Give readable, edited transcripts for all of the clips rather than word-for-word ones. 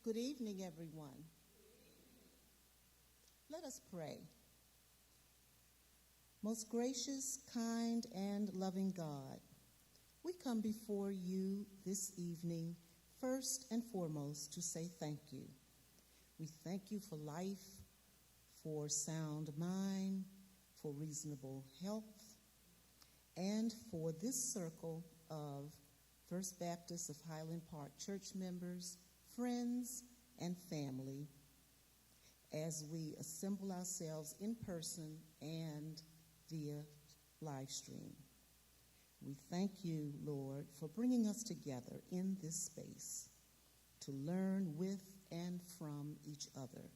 Good evening, everyone. Let us pray. Most gracious, kind, and loving God, we come before you this evening first and foremost to say thank you. We thank you for life, for sound mind, for reasonable health, and for this circle of First Baptist of Highland Park church members, friends, and family as we assemble ourselves in person and via live stream. We thank you, Lord, for bringing us together in this space to learn with and from each other.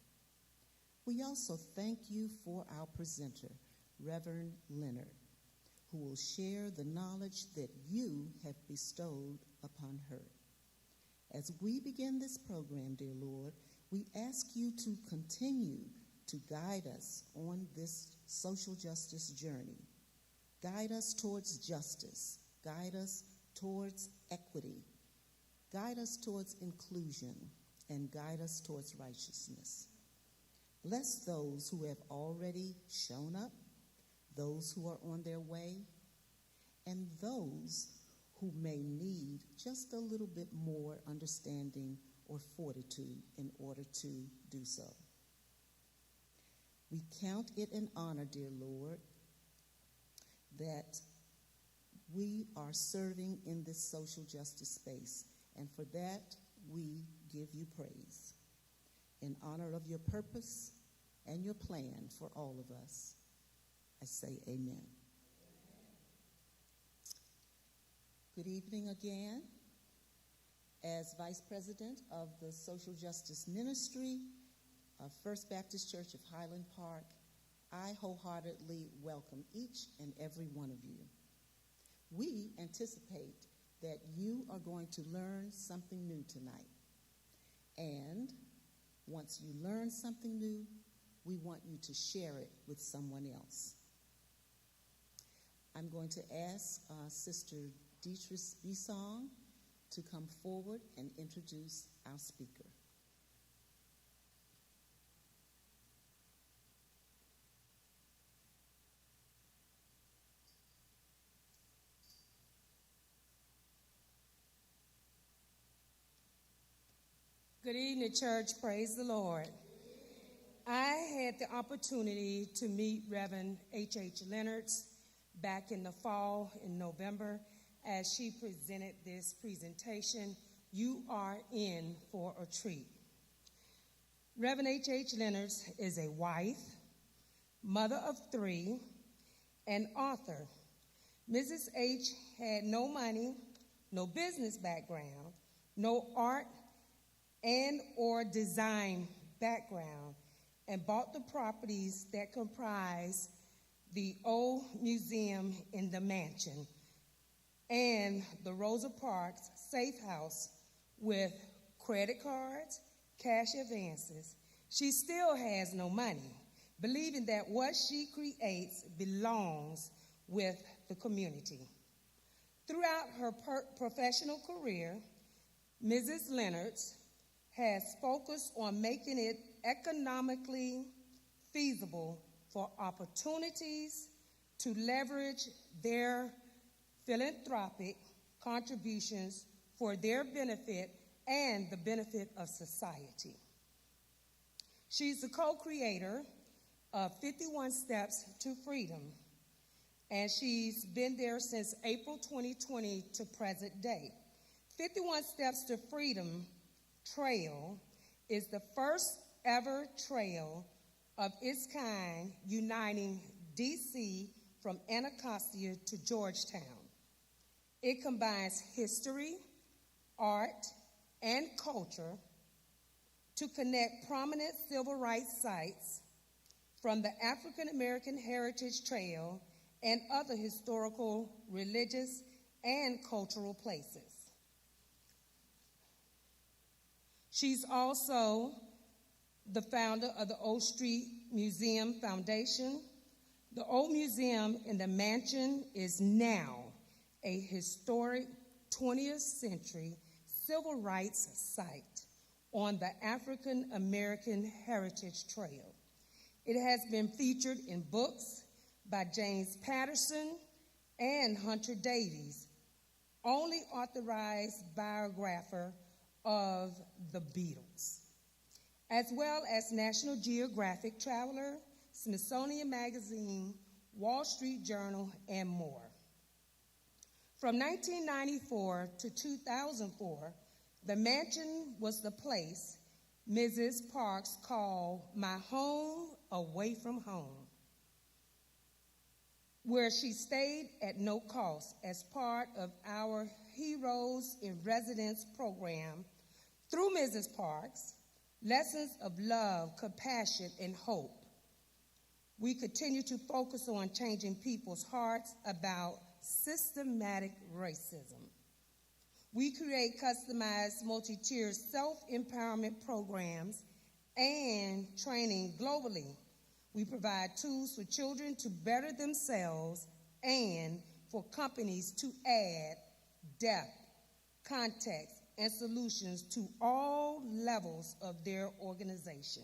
We also thank you for our presenter, Reverend Leonard, who will share the knowledge that you have bestowed upon her. As we begin this program, dear Lord, we ask you to continue to guide us on this social justice journey. Guide us towards justice. Guide us towards equity. Guide us towards inclusion. And guide us towards righteousness. Bless those who have already shown up, those who are on their way, and those who may need just a little bit more understanding or fortitude in order to do so. We count it an honor, dear Lord, that we are serving in this social justice space, and for that we give you praise. In honor of your purpose and your plan for all of us, I say amen. Good evening again. As Vice President of the Social Justice Ministry of First Baptist Church of Highland Park, I wholeheartedly welcome each and every one of you. We anticipate that you are going to learn something new tonight. And once you learn something new, we want you to share it with someone else. I'm going to ask Sister Dietrich Bisong to come forward and introduce our speaker. Good evening, church. Praise the Lord. I had the opportunity to meet Reverend HH Leonards back in the fall in November as she presented this presentation, You Are In for a Treat. Reverend HH Leonards is a wife, mother of 3, and author. Mrs. H had no money, no business background, no art and or design background, and bought the properties that comprise the old museum in the mansion and the Rosa Parks safe house with credit cards, cash advances. She still has no money, believing that what she creates belongs with the community. Throughout her professional career, Mrs. Leonards has focused on making it economically feasible for opportunities to leverage their philanthropic contributions for their benefit and the benefit of society. She's the co-creator of 51 Steps to Freedom, and she's been there since April 2020 to present day. 51 Steps to Freedom Trail is the first ever trail of its kind uniting D.C. from Anacostia to Georgetown. It combines history, art, and culture to connect prominent civil rights sites from the African American Heritage Trail and other historical, religious, and cultural places. She's also the founder of the Old Street Museum Foundation. The Old Museum in the mansion is now a historic 20th century civil rights site on the African American Heritage Trail. It has been featured in books by James Patterson and Hunter Davies, only authorized biographer of the Beatles, as well as National Geographic Traveler, Smithsonian Magazine, Wall Street Journal, and more. From 1994 to 2004, the mansion was the place Mrs. Parks called my home away from home, where she stayed at no cost as part of our Heroes in Residence program. Through Mrs. Parks, lessons of love, compassion, and hope, we continue to focus on changing people's hearts about systematic racism. We create customized, multi-tiered self-empowerment programs and training globally. We provide tools for children to better themselves and for companies to add depth, context, and solutions to all levels of their organization.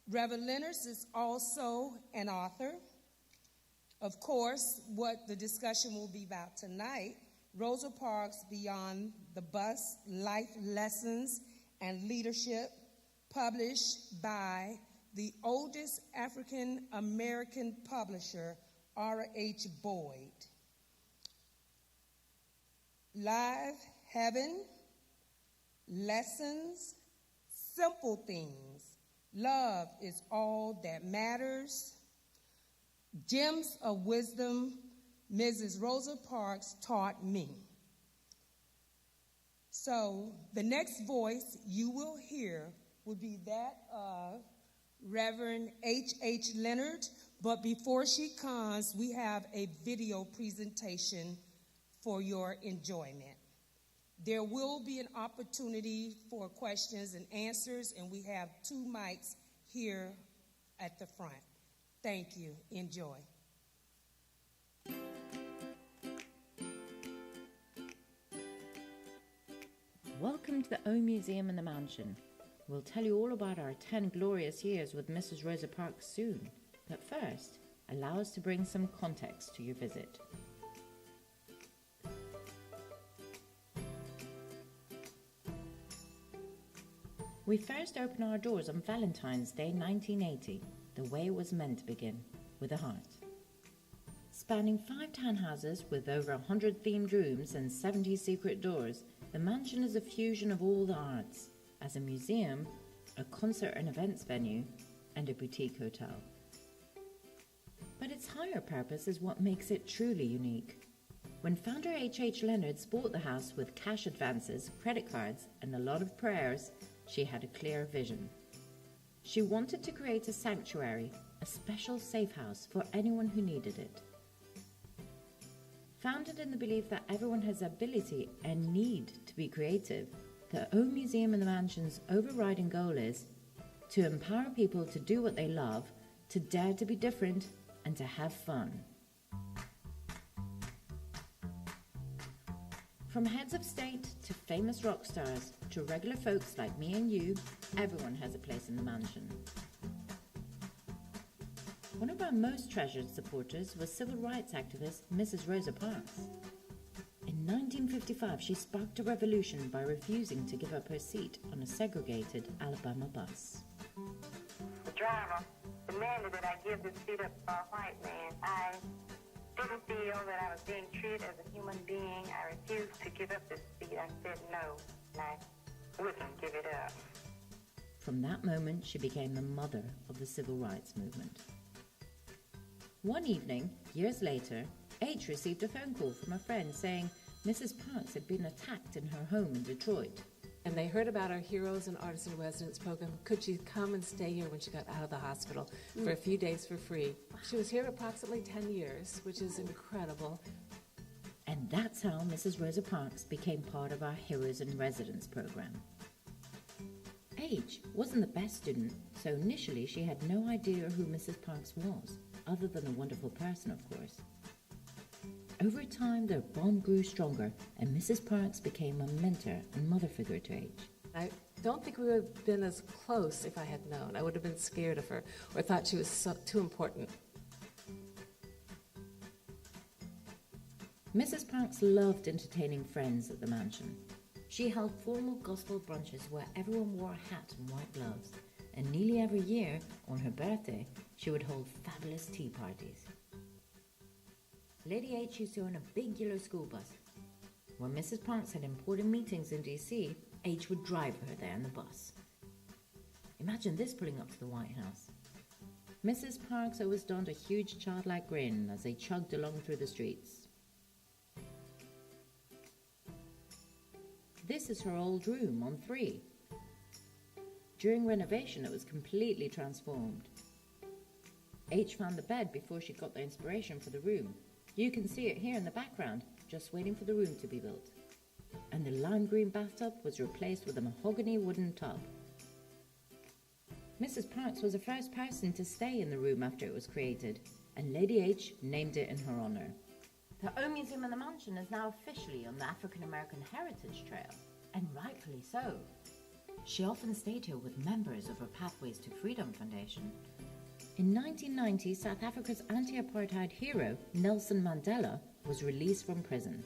Reverend Leonards is also an author. Of course, what the discussion will be about tonight, Rosa Parks' Beyond the Bus, Life Lessons and Leadership, published by the oldest African-American publisher, R.H. Boyd. Live Heaven, Lessons, Simple Things, Love is All That Matters, Gems of Wisdom, Mrs. Rosa Parks Taught Me. So the next voice you will hear would be that of Reverend HH Leonards, but before she comes, we have a video presentation for your enjoyment. There will be an opportunity for questions and answers, and we have 2 mics here at the front. Thank you. Enjoy. Welcome to the O Museum in the Mansion. We'll tell you all about our 10 glorious years with Mrs. Rosa Parks soon. But first, allow us to bring some context to your visit. We first opened our doors on Valentine's Day 1980, the way it was meant to begin, with a heart. Spanning 5 townhouses with over 100 themed rooms and 70 secret doors, the mansion is a fusion of all the arts, as a museum, a concert and events venue, and a boutique hotel. But its higher purpose is what makes it truly unique. When founder H.H. Leonards bought the house with cash advances, credit cards, and a lot of prayers, she had a clear vision. She wanted to create a sanctuary, a special safe house for anyone who needed it. Founded in the belief that everyone has the ability and need to be creative, the O Museum in the Mansion's overriding goal is to empower people to do what they love, to dare to be different, and to have fun. From heads of state to famous rock stars to regular folks like me and you, everyone has a place in the mansion. One of our most treasured supporters was civil rights activist Mrs. Rosa Parks. In 1955, she sparked a revolution by refusing to give up her seat on a segregated Alabama bus. The driver demanded that I give this seat up to a white man. I didn't feel that I was being treated as a human being. I refused to give up this seat. I said no, and I wouldn't give it up. From that moment, she became the mother of the civil rights movement. One evening, years later, H received a phone call from a friend saying Mrs. Parks had been attacked in her home in Detroit. And they heard about our Heroes and Artists in Residence program. Could she come and stay here when she got out of the hospital for a few days for free? She was here approximately 10 years, which is incredible. And that's how Mrs. Rosa Parks became part of our Heroes in Residence program. H wasn't the best student, so initially she had no idea who Mrs. Parks was, other than a wonderful person, of course. Over time, their bond grew stronger, and Mrs. Parks became a mentor and mother figure to H. I don't think we would have been as close if I had known. I would have been scared of her or thought she was too important. Mrs. Parks loved entertaining friends at the mansion. She held formal gospel brunches where everyone wore a hat and white gloves, and nearly every year, on her birthday, she would hold fabulous tea parties. Lady H used to own a big yellow school bus. When Mrs. Parks had important meetings in D.C., H would drive her there in the bus. Imagine this pulling up to the White House. Mrs. Parks always donned a huge childlike grin as they chugged along through the streets. This is her old room on 3. During renovation, it was completely transformed. H found the bed before she got the inspiration for the room. You can see it here in the background, just waiting for the room to be built. And the lime green bathtub was replaced with a mahogany wooden tub. Mrs. Parks was the first person to stay in the room after it was created, and Lady H named it in her honor. The own museum in the mansion is now officially on the African American Heritage Trail, and rightfully so. She often stayed here with members of her Pathways to Freedom Foundation. In 1990, South Africa's anti-apartheid hero, Nelson Mandela, was released from prison.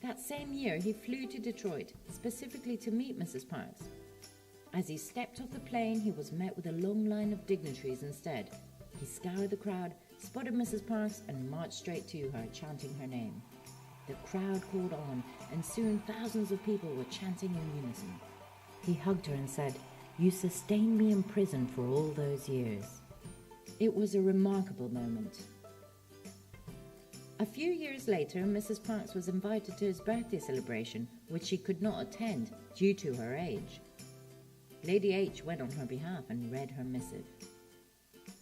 That same year, he flew to Detroit, specifically to meet Mrs. Parks. As he stepped off the plane, he was met with a long line of dignitaries instead. He scoured the crowd, spotted Mrs. Parks, and marched straight to her, chanting her name. The crowd called on, and soon thousands of people were chanting in unison. He hugged her and said, "You sustained me in prison for all those years." It was a remarkable moment. A few years later, Mrs. Parks was invited to his birthday celebration, which she could not attend due to her age. Lady H went on her behalf and read her missive.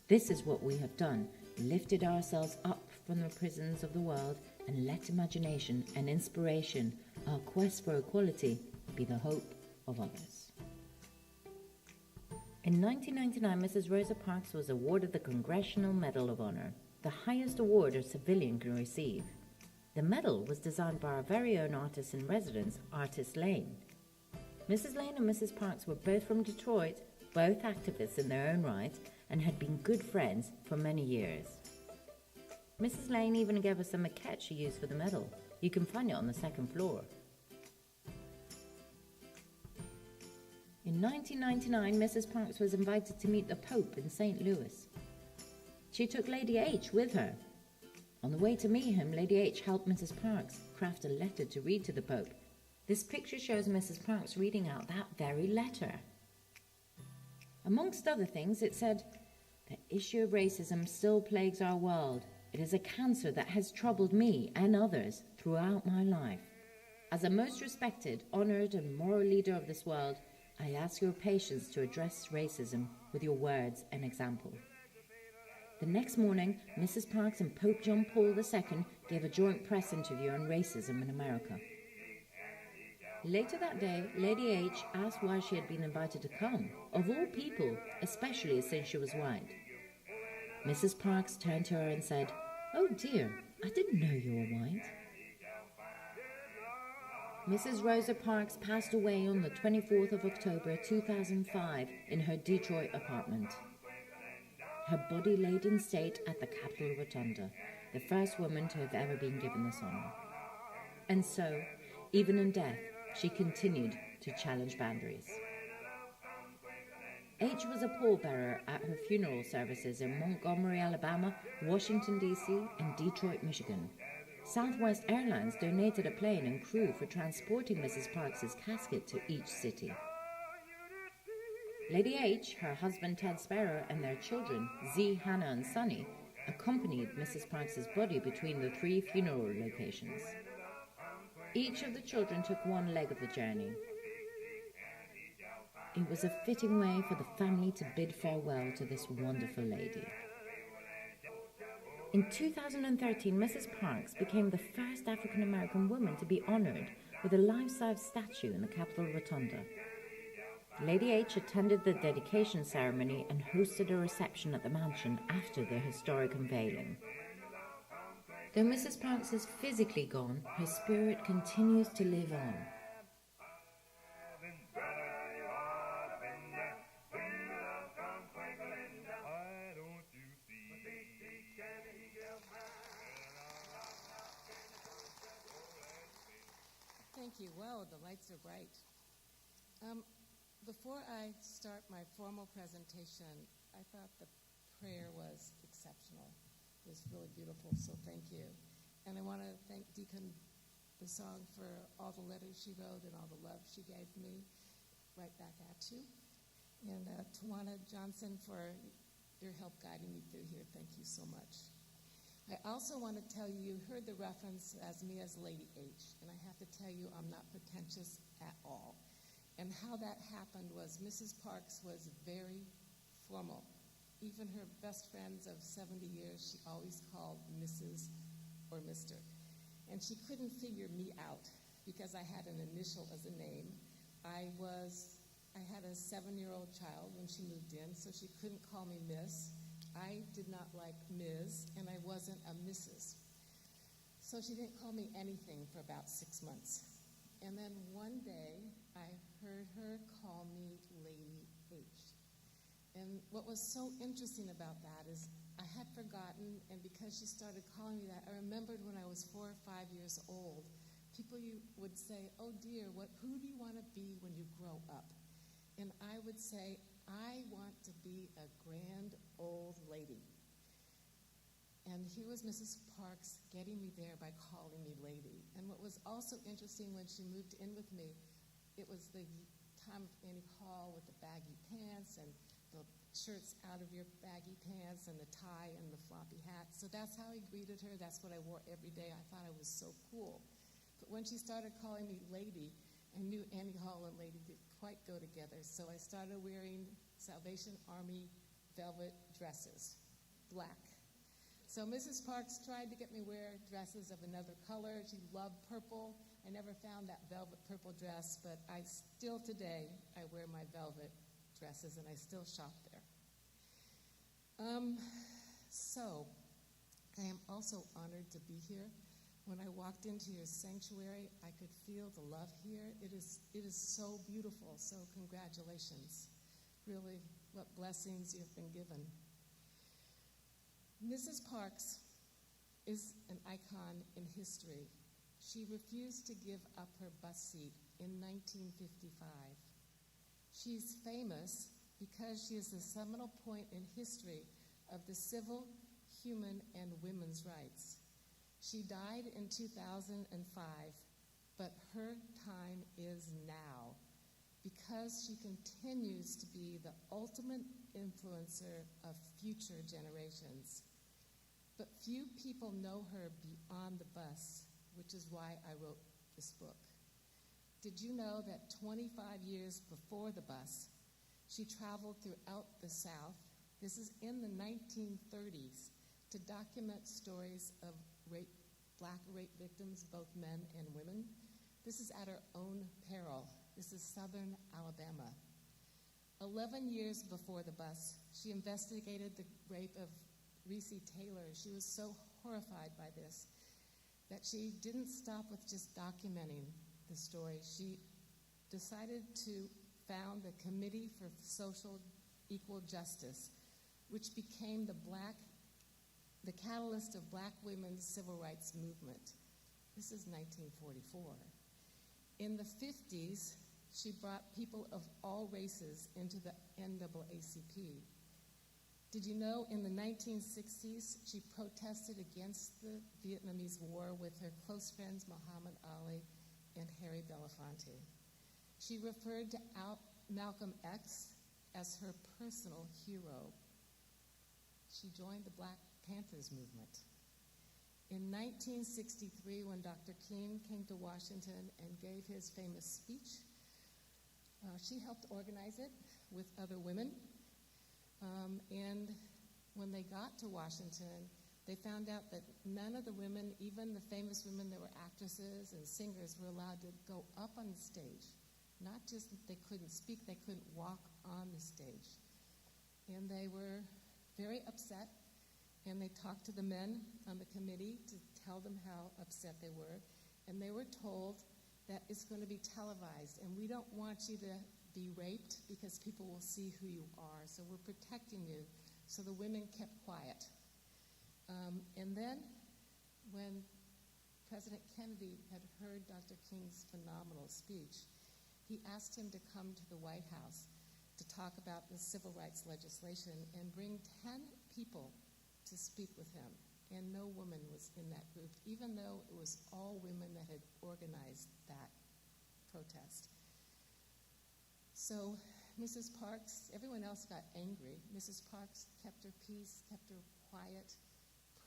"This is what we have done, lifted ourselves up from the prisons of the world and let imagination and inspiration, our quest for equality, be the hope of others." In 1999, Mrs. Rosa Parks was awarded the Congressional Medal of Honor, the highest award a civilian can receive. The medal was designed by our very own artist-in-residence, Artist Lane. Mrs. Lane and Mrs. Parks were both from Detroit, both activists in their own right, and had been good friends for many years. Mrs. Lane even gave us a maquette she used for the medal. You can find it on the second floor. In 1999, Mrs. Parks was invited to meet the Pope in St. Louis. She took Lady H with her. On the way to meet him, Lady H helped Mrs. Parks craft a letter to read to the Pope. This picture shows Mrs. Parks reading out that very letter. Amongst other things, it said, "The issue of racism still plagues our world. It is a cancer that has troubled me and others throughout my life. As a most respected, honored, and moral leader of this world, I ask your patience to address racism with your words and example." The next morning, Mrs. Parks and Pope John Paul II gave a joint press interview on racism in America. Later that day, Lady H asked why she had been invited to come, of all people, especially since she was white. Mrs. Parks turned to her and said, "Oh dear, I didn't know you were white." Mrs. Rosa Parks passed away on the 24th of October 2005 in her Detroit apartment. Her body laid in state at the Capitol Rotunda, the first woman to have ever been given this honor. And so, even in death, she continued to challenge boundaries. H was a pallbearer at her funeral services in Montgomery, Alabama, Washington, D.C., and Detroit, Michigan. Southwest Airlines donated a plane and crew for transporting Mrs. Parks' casket to each city. Lady H, her husband Ted Sparrow, and their children, Z, Hannah, and Sonny, accompanied Mrs. Parks' body between the 3 funeral locations. Each of the children took one leg of the journey. It was a fitting way for the family to bid farewell to this wonderful lady. In 2013, Mrs. Parks became the first African-American woman to be honored with a life-size statue in the Capitol Rotunda. Lady H attended the dedication ceremony and hosted a reception at the mansion after the historic unveiling. Though Mrs. Parks is physically gone, her spirit continues to live on. Thank you. Whoa, the lights are bright. Before I start my formal presentation, I thought the prayer was exceptional. It was really beautiful, so thank you. And I want to thank Deacon Basong for all the letters she wrote and all the love she gave me. Right back at you. And Tawana Johnson for your help guiding me through here. Thank you so much. I also want to tell you, you heard the reference as me as Lady H, and I have to tell you I'm not pretentious at all. And how that happened was Mrs. Parks was very formal. Even her best friends of 70 years, she always called Mrs. or Mr. And she couldn't figure me out because I had an initial as a name. I had a 7-year-old child when she moved in, so she couldn't call me Miss. I did not like Ms., and I wasn't a Mrs. So she didn't call me anything for about 6 months. And then one day, I heard her call me Lady H. And what was so interesting about that is I had forgotten, and because she started calling me that, I remembered when I was 4 or 5 years old, people would say, oh dear, who do you want to be when you grow up? And I would say, I want to be a grand old lady. And here was Mrs. Parks getting me there by calling me lady. And what was also interesting when she moved in with me, it was the time of Annie Hall with the baggy pants and the shirts out of your baggy pants and the tie and the floppy hat. So that's how I greeted her. That's what I wore every day. I thought I was so cool. But when she started calling me lady, I knew Annie Hall and lady didn't quite go together. So I started wearing Salvation Army velvet dresses, black. So Mrs. Parks tried to get me wear dresses of another color. She loved purple. I never found that velvet purple dress, but I still today, I wear my velvet dresses and I still shop there. So I am also honored to be here. When I walked into your sanctuary, I could feel the love here. It is so beautiful, so congratulations. Really, what blessings you've been given. Mrs. Parks is an icon in history. She refused to give up her bus seat in 1955. She's famous because she is the seminal point in history of the civil, human, and women's rights. She died in 2005, but her time is now because she continues to be the ultimate influencer of future generations. But few people know her beyond the bus, which is why I wrote this book. Did you know that 25 years before the bus, she traveled throughout the South, this is in the 1930s, to document stories of black rape victims, both men and women. This is at her own peril. This is southern Alabama. 11 years before the bus, she investigated the rape of Reese Taylor. She was so horrified by this that she didn't stop with just documenting the story. She decided to found the Committee for Social Equal Justice, which became the catalyst of black women's civil rights movement. This is 1944. In the 50s, she brought people of all races into the NAACP. Did you know in the 1960s, she protested against the Vietnamese War with her close friends Muhammad Ali and Harry Belafonte. She referred to Malcolm X as her personal hero. She joined the Black Panthers movement. In 1963, when Dr. King came to Washington and gave his famous speech, she helped organize it with other women. And when they got to Washington, they found out that none of the women, even the famous women that were actresses and singers, were allowed to go up on the stage. Not just that they couldn't speak, they couldn't walk on the stage. And they were very upset, and they talked to the men on the committee to tell them how upset they were, and they were told that it's going to be televised, and we don't want you to be raped because people will see who you are, so we're protecting you. So the women kept quiet. And then when President Kennedy had heard Dr. King's phenomenal speech, he asked him to come to the White House to talk about the civil rights legislation and bring 10 people to speak with him. And no woman was in that group, even though it was all women that had organized that protest. So Mrs. Parks, everyone else got angry. Mrs. Parks kept her peace, kept her quiet,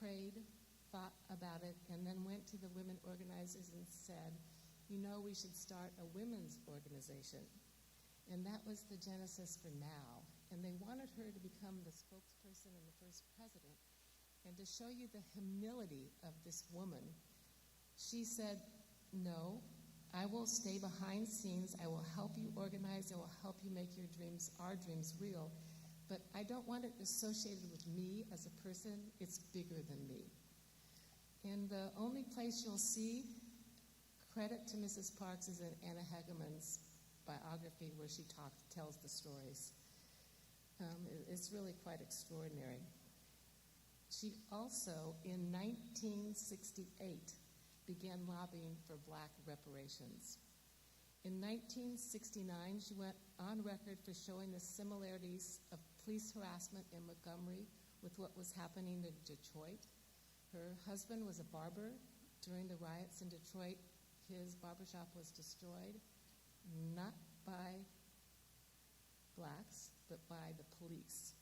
prayed, thought about it, and then went to the women organizers and said, you know, we should start a women's organization. And that was the genesis for NOW. And they wanted her to become the spokesperson and the first president. And to show you the humility of this woman, she said, no, I will stay behind scenes. I will help you organize. I will help you make your dreams, our dreams, real. But I don't want it associated with me as a person. It's bigger than me. And the only place you'll see credit to Mrs. Parks is in Anna Hegeman's biography where she tells the stories. It's really quite extraordinary. She also, in 1968, began lobbying for black reparations. In 1969, she went on record for showing the similarities of police harassment in Montgomery with what was happening in Detroit. Her husband was a barber. During the riots in Detroit, his barbershop was destroyed, not by blacks, but by the police.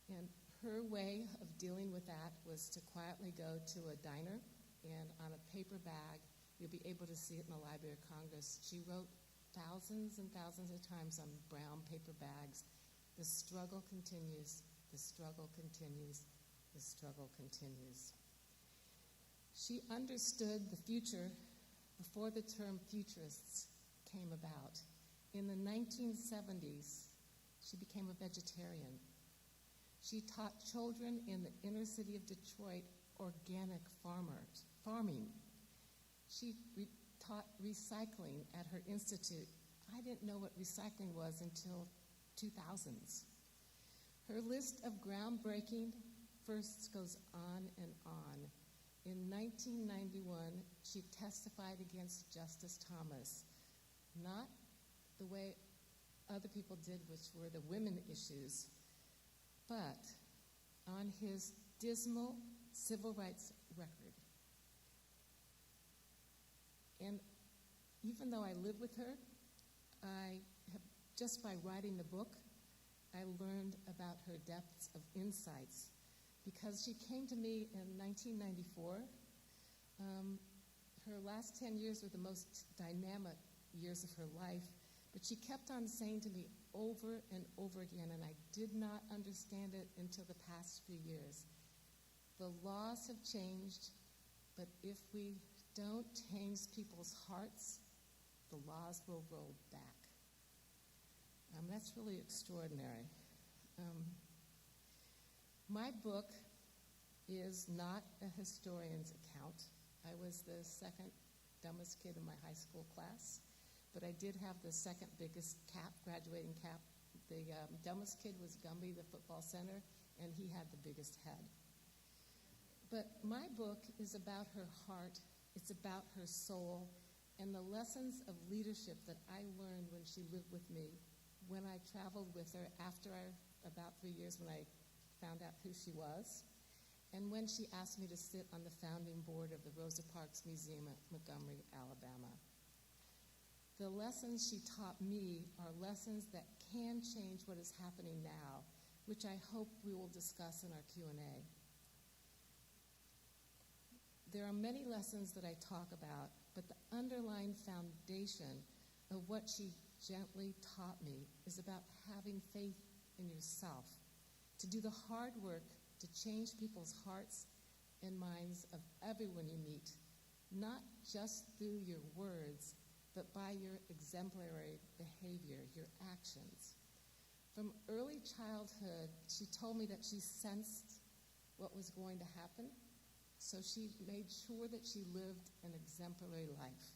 And her way of dealing with that was to quietly go to a diner, and on a paper bag, you'll be able to see it in the Library of Congress. She wrote thousands and thousands of times on brown paper bags, the struggle continues, the struggle continues, the struggle continues. She understood the future before the term futurists came about. In the 1970s, she became a vegetarian. She taught children in the inner city of Detroit organic farming. She taught recycling at her institute. I didn't know what recycling was until 2000s. Her list of groundbreaking firsts goes on and on. In 1991, she testified against Justice Thomas, not the way other people did, which were the women issues, but on his dismal civil rights record. And even though I live with her, just by writing the book, I learned about her depths of insights. Because she came to me in 1994, her last 10 years were the most dynamic years of her life, but she kept on saying to me over and over again, and I did not understand it until the past few years, the laws have changed, but if we don't change people's hearts, the laws will roll back. That's really extraordinary. My book is not a historian's account. I was the second dumbest kid in my high school class, but I did have the second biggest graduating cap. The dumbest kid was Gumby, the football center, and he had the biggest head. But my book is about her heart, it's about her soul, and the lessons of leadership that I learned when she lived with me, when I traveled with her after about 3 years when I found out who she was, and when she asked me to sit on the founding board of the Rosa Parks Museum at Montgomery, Alabama. The lessons she taught me are lessons that can change what is happening now, which I hope we will discuss in our Q&A. There are many lessons that I talk about, but the underlying foundation of what she gently taught me is about having faith in yourself, to do the hard work to change people's hearts and minds of everyone you meet, not just through your words, but by your exemplary behavior, your actions. From early childhood, she told me that she sensed what was going to happen, so she made sure that she lived an exemplary life.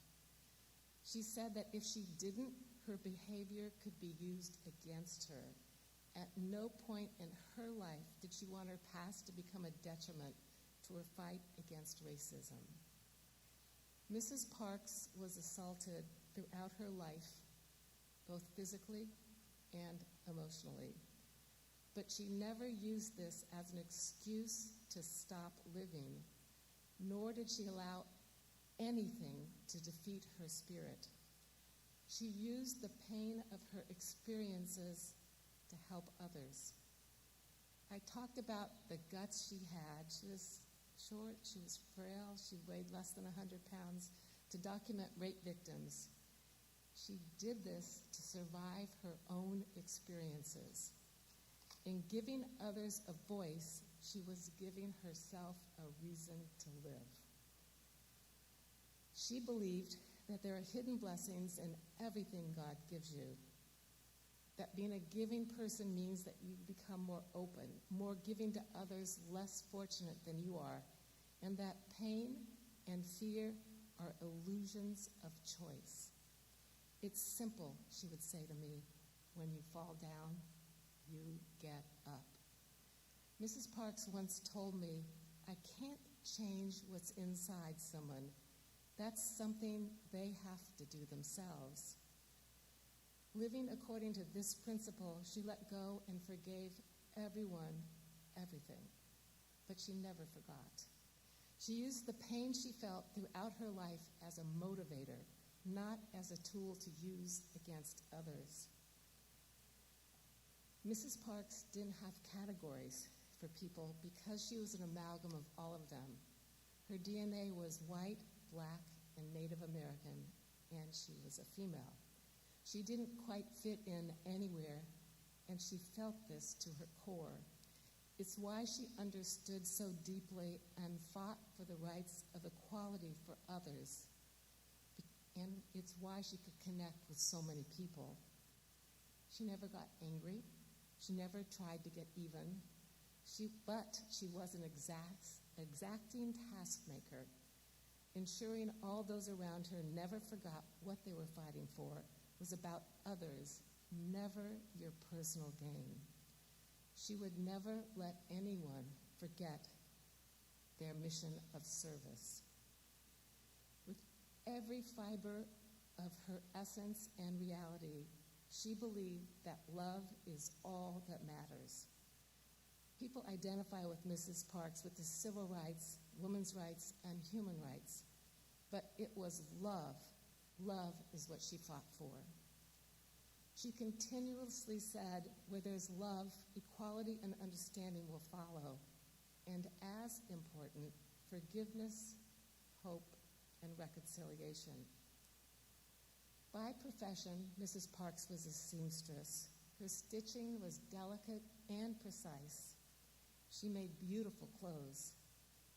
She said that if she didn't, her behavior could be used against her. At no point in her life did she want her past to become a detriment to her fight against racism. Mrs. Parks was assaulted throughout her life, both physically and emotionally. But she never used this as an excuse to stop living, nor did she allow anything to defeat her spirit. She used the pain of her experiences to help others. I talked about the guts she had. She was short, she was frail, she weighed less than 100 pounds, to document rape victims. She did this to survive her own experiences. In giving others a voice, she was giving herself a reason to live. She believed that there are hidden blessings in everything God gives you. That being a giving person means that you become more open, more giving to others less fortunate than you are, and that pain and fear are illusions of choice. It's simple, she would say to me. When you fall down, you get up. Mrs. Parks once told me, I can't change what's inside someone. That's something they have to do themselves. Living according to this principle, she let go and forgave everyone, everything. But she never forgot. She used the pain she felt throughout her life as a motivator, not as a tool to use against others. Mrs. Parks didn't have categories for people because she was an amalgam of all of them. Her DNA was white, Black, and Native American, and she was a female. She didn't quite fit in anywhere, and she felt this to her core. It's why she understood so deeply and fought for the rights of equality for others. And it's why she could connect with so many people. She never got angry. She never tried to get even. But she was an exacting taskmaker, ensuring all those around her never forgot what they were fighting for was about others, never your personal gain. She would never let anyone forget their mission of service. With every fiber of her essence and reality, she believed that love is all that matters. People identify with Mrs. Parks with the civil rights, women's rights, and human rights. But it was love. Love is what she fought for. She continuously said, where there's love, equality and understanding will follow. And as important, forgiveness, hope, and reconciliation. By profession, Mrs. Parks was a seamstress. Her stitching was delicate and precise. She made beautiful clothes.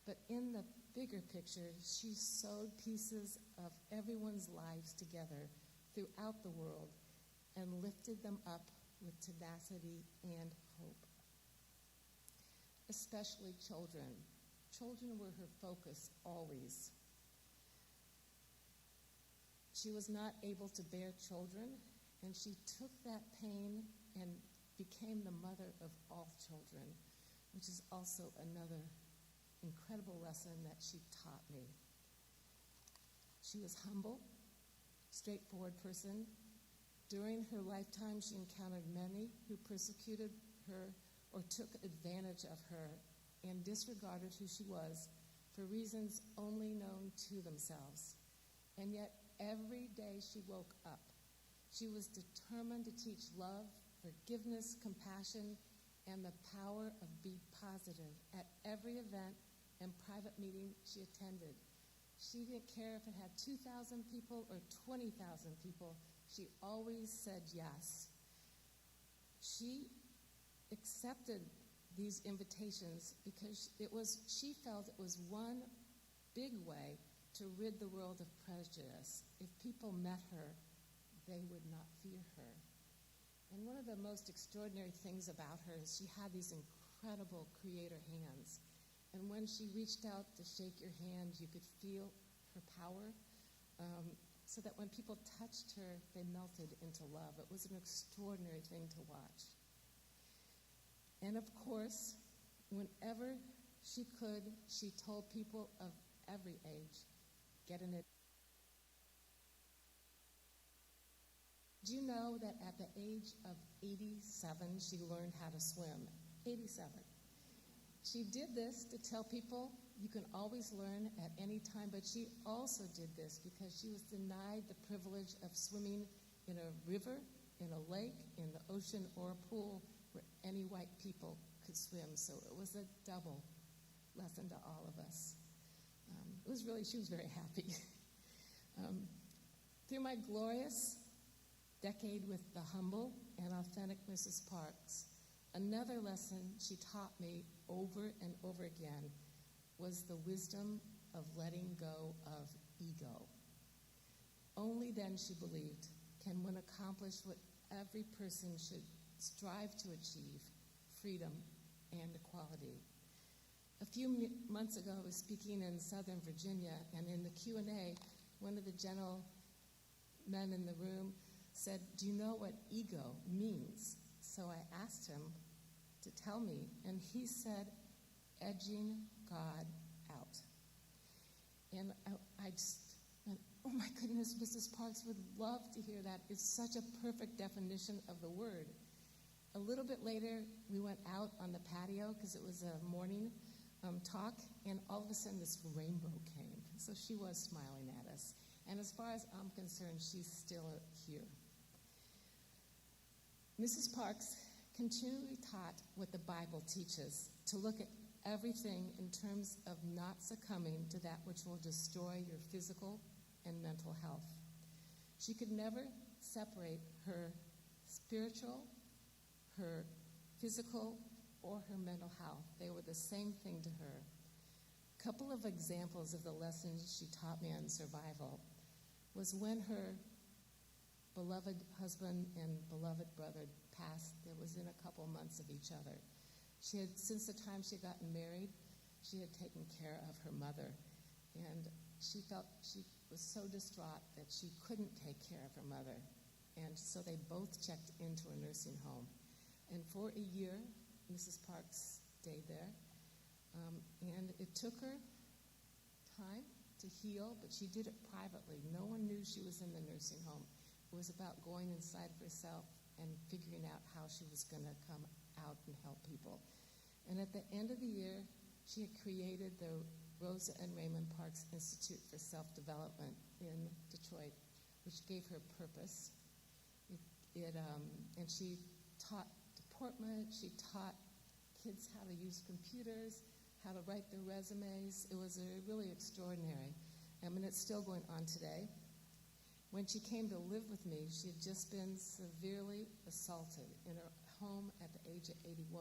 But in the bigger picture, she sewed pieces of everyone's lives together throughout the world and lifted them up with tenacity and hope. Especially children. Children were her focus always. She was not able to bear children, and she took that pain and became the mother of all children, which is also another incredible lesson that she taught me. She was humble, straightforward person. During her lifetime, she encountered many who persecuted her or took advantage of her and disregarded who she was for reasons only known to themselves. And yet, every day she woke up, she was determined to teach love, forgiveness, compassion, and the power of be positive at every event and private meeting she attended. She didn't care if it had 2,000 people or 20,000 people. She always said yes. She accepted these invitations because she felt it was one big way to rid the world of prejudice. If people met her, they would not fear her. And one of the most extraordinary things about her is she had these incredible creator hands. And when she reached out to shake your hand, you could feel her power, so that when people touched her, they melted into love. It was an extraordinary thing to watch. And of course, whenever she could, she told people of every age, get in it. Do you know that at the age of 87, she learned how to swim? 87. She did this to tell people you can always learn at any time, but she also did this because she was denied the privilege of swimming in a river, in a lake, in the ocean, or a pool where any white people could swim. So it was a double lesson to all of us. She was very happy. Through my glorious decade with the humble and authentic Mrs. Parks, another lesson she taught me over and over again was the wisdom of letting go of ego. Only then, she believed, can one accomplish what every person should strive to achieve, freedom and equality. A few months ago, I was speaking in Southern Virginia, and in the Q&A, one of the gentlemen in the room said, "Do you know what ego means?" So I asked him to tell me, and he said, edging God out. And I just went, oh my goodness, Mrs. Parks would love to hear that. It's such a perfect definition of the word. A little bit later, we went out on the patio because it was a morning talk, and all of a sudden this rainbow came. So she was smiling at us. And as far as I'm concerned, she's still here. Mrs. Parks continually taught what the Bible teaches, to look at everything in terms of not succumbing to that which will destroy your physical and mental health. She could never separate her spiritual, her physical, or her mental health. They were the same thing to her. A couple of examples of the lessons she taught me on survival was when her beloved husband and beloved brother passed. It was in a couple months of each other. She had, since the time she had gotten married, she had taken care of her mother, and she felt she was so distraught that she couldn't take care of her mother, and so they both checked into a nursing home. And for a year, Mrs. Parks stayed there, and it took her time to heal, but she did it privately. No one knew she was in the nursing home. It was about going inside of herself and figuring out how she was going to come out and help people. And at the end of the year, she had created the Rosa and Raymond Parks Institute for Self-Development in Detroit, which gave her purpose. And she taught deportment, she taught kids how to use computers, how to write their resumes. It was really extraordinary. And it's still going on today. When she came to live with me, she had just been severely assaulted in her home at the age of 81.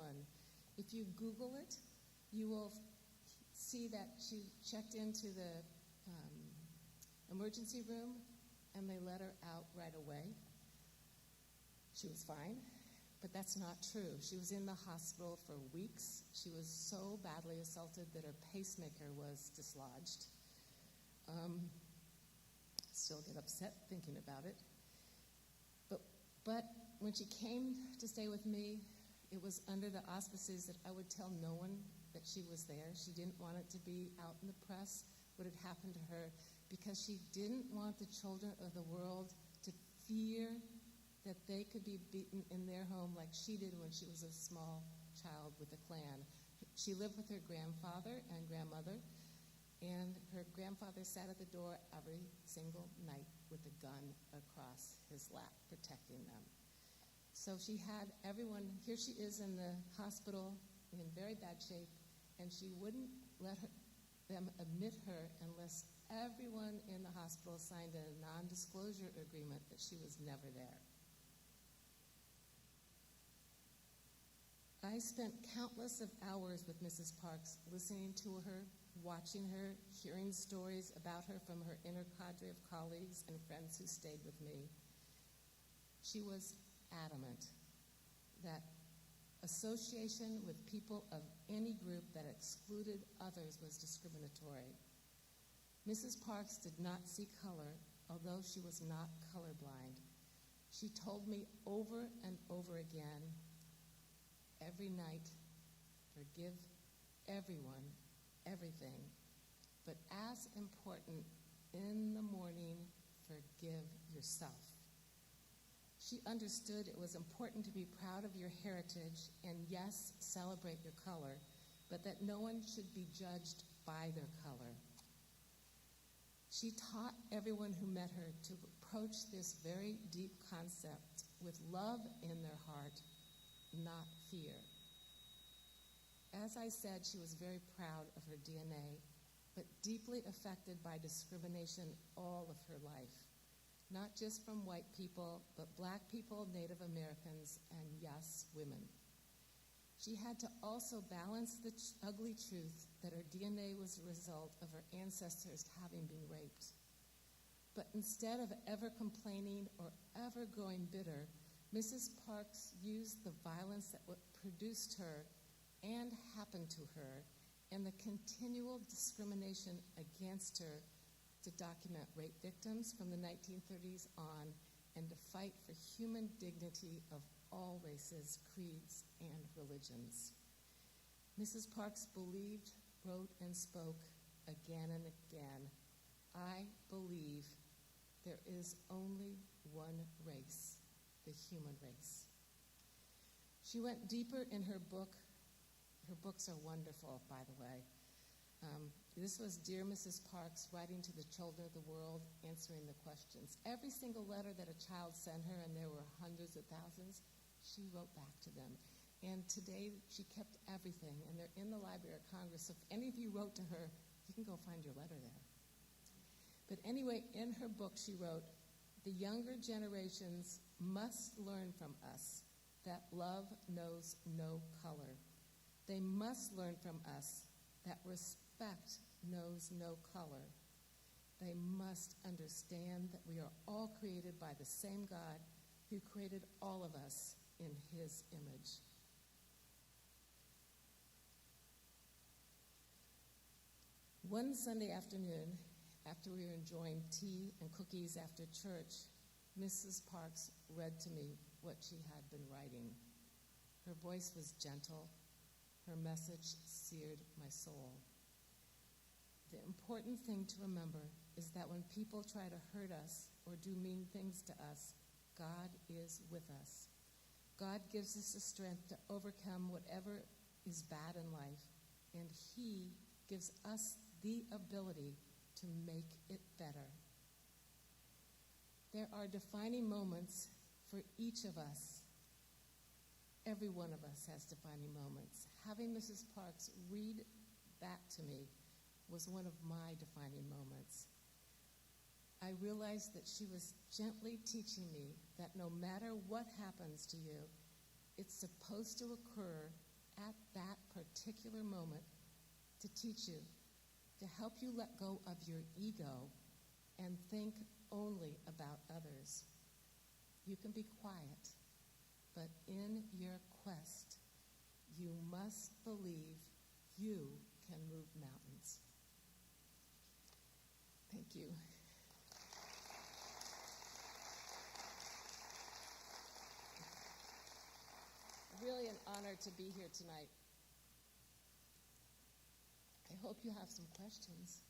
If you Google it, you will see that she checked into the emergency room, and they let her out right away. She was fine, but that's not true. She was in the hospital for weeks. She was so badly assaulted that her pacemaker was dislodged. Still get upset thinking about it. But when she came to stay with me, it was under the auspices that I would tell no one that she was there. She didn't want it to be out in the press what had happened to her, because she didn't want the children of the world to fear that they could be beaten in their home like she did when she was a small child with a clan. She lived with her grandfather and grandmother, and her grandfather sat at the door every single night with a gun across his lap, protecting them. So she had everyone, here she is in the hospital in very bad shape, and she wouldn't let them admit her unless everyone in the hospital signed a non-disclosure agreement that she was never there. I spent countless of hours with Mrs. Parks, listening to her, watching her, hearing stories about her from her inner cadre of colleagues and friends who stayed with me. She was adamant that Association with people of any group that excluded others was discriminatory. Mrs. Parks did not see color, although she was not colorblind. She told me over and over again, every night, forgive everyone, everything, but as important, in the morning, forgive yourself. She understood it was important to be proud of your heritage and, yes, celebrate your color, but that no one should be judged by their color. She taught everyone who met her to approach this very deep concept with love in their heart, not fear. As I said, she was very proud of her DNA, but deeply affected by discrimination all of her life. Not just from white people, but Black people, Native Americans, and yes, women. She had to also balance the ugly truth that her DNA was a result of her ancestors having been raped. But instead of ever complaining or ever growing bitter, Mrs. Parks used the violence that produced her and happened to her and the continual discrimination against her to document rape victims from the 1930s on and to fight for human dignity of all races, creeds, and religions. Mrs. Parks believed, wrote, and spoke again and again, I believe there is only one race, the human race. She went deeper in her book. Her books are wonderful, by the way. This was Dear Mrs. Parks, writing to the children of the world, answering the questions. Every single letter that a child sent her, and there were hundreds of thousands, she wrote back to them. And today, she kept everything, and they're in the Library of Congress. So if any of you wrote to her, you can go find your letter there. But anyway, in her book, she wrote, the younger generations must learn from us that love knows no color. They must learn from us that respect knows no color. They must understand that we are all created by the same God who created all of us in his image. One Sunday afternoon, after we were enjoying tea and cookies after church, Mrs. Parks read to me what she had been writing. Her voice was gentle. Her message seared my soul. The important thing to remember is that when people try to hurt us or do mean things to us, God is with us. God gives us the strength to overcome whatever is bad in life, and he gives us the ability to make it better. There are defining moments for each of us. Every one of us has defining moments. Having Mrs. Parks read that to me was one of my defining moments. I realized that she was gently teaching me that no matter what happens to you, it's supposed to occur at that particular moment to teach you, to help you let go of your ego and think only about others. You can be quiet, but in your quest, you must believe you can move mountains. Thank you. Really an honor to be here tonight. I hope you have some questions.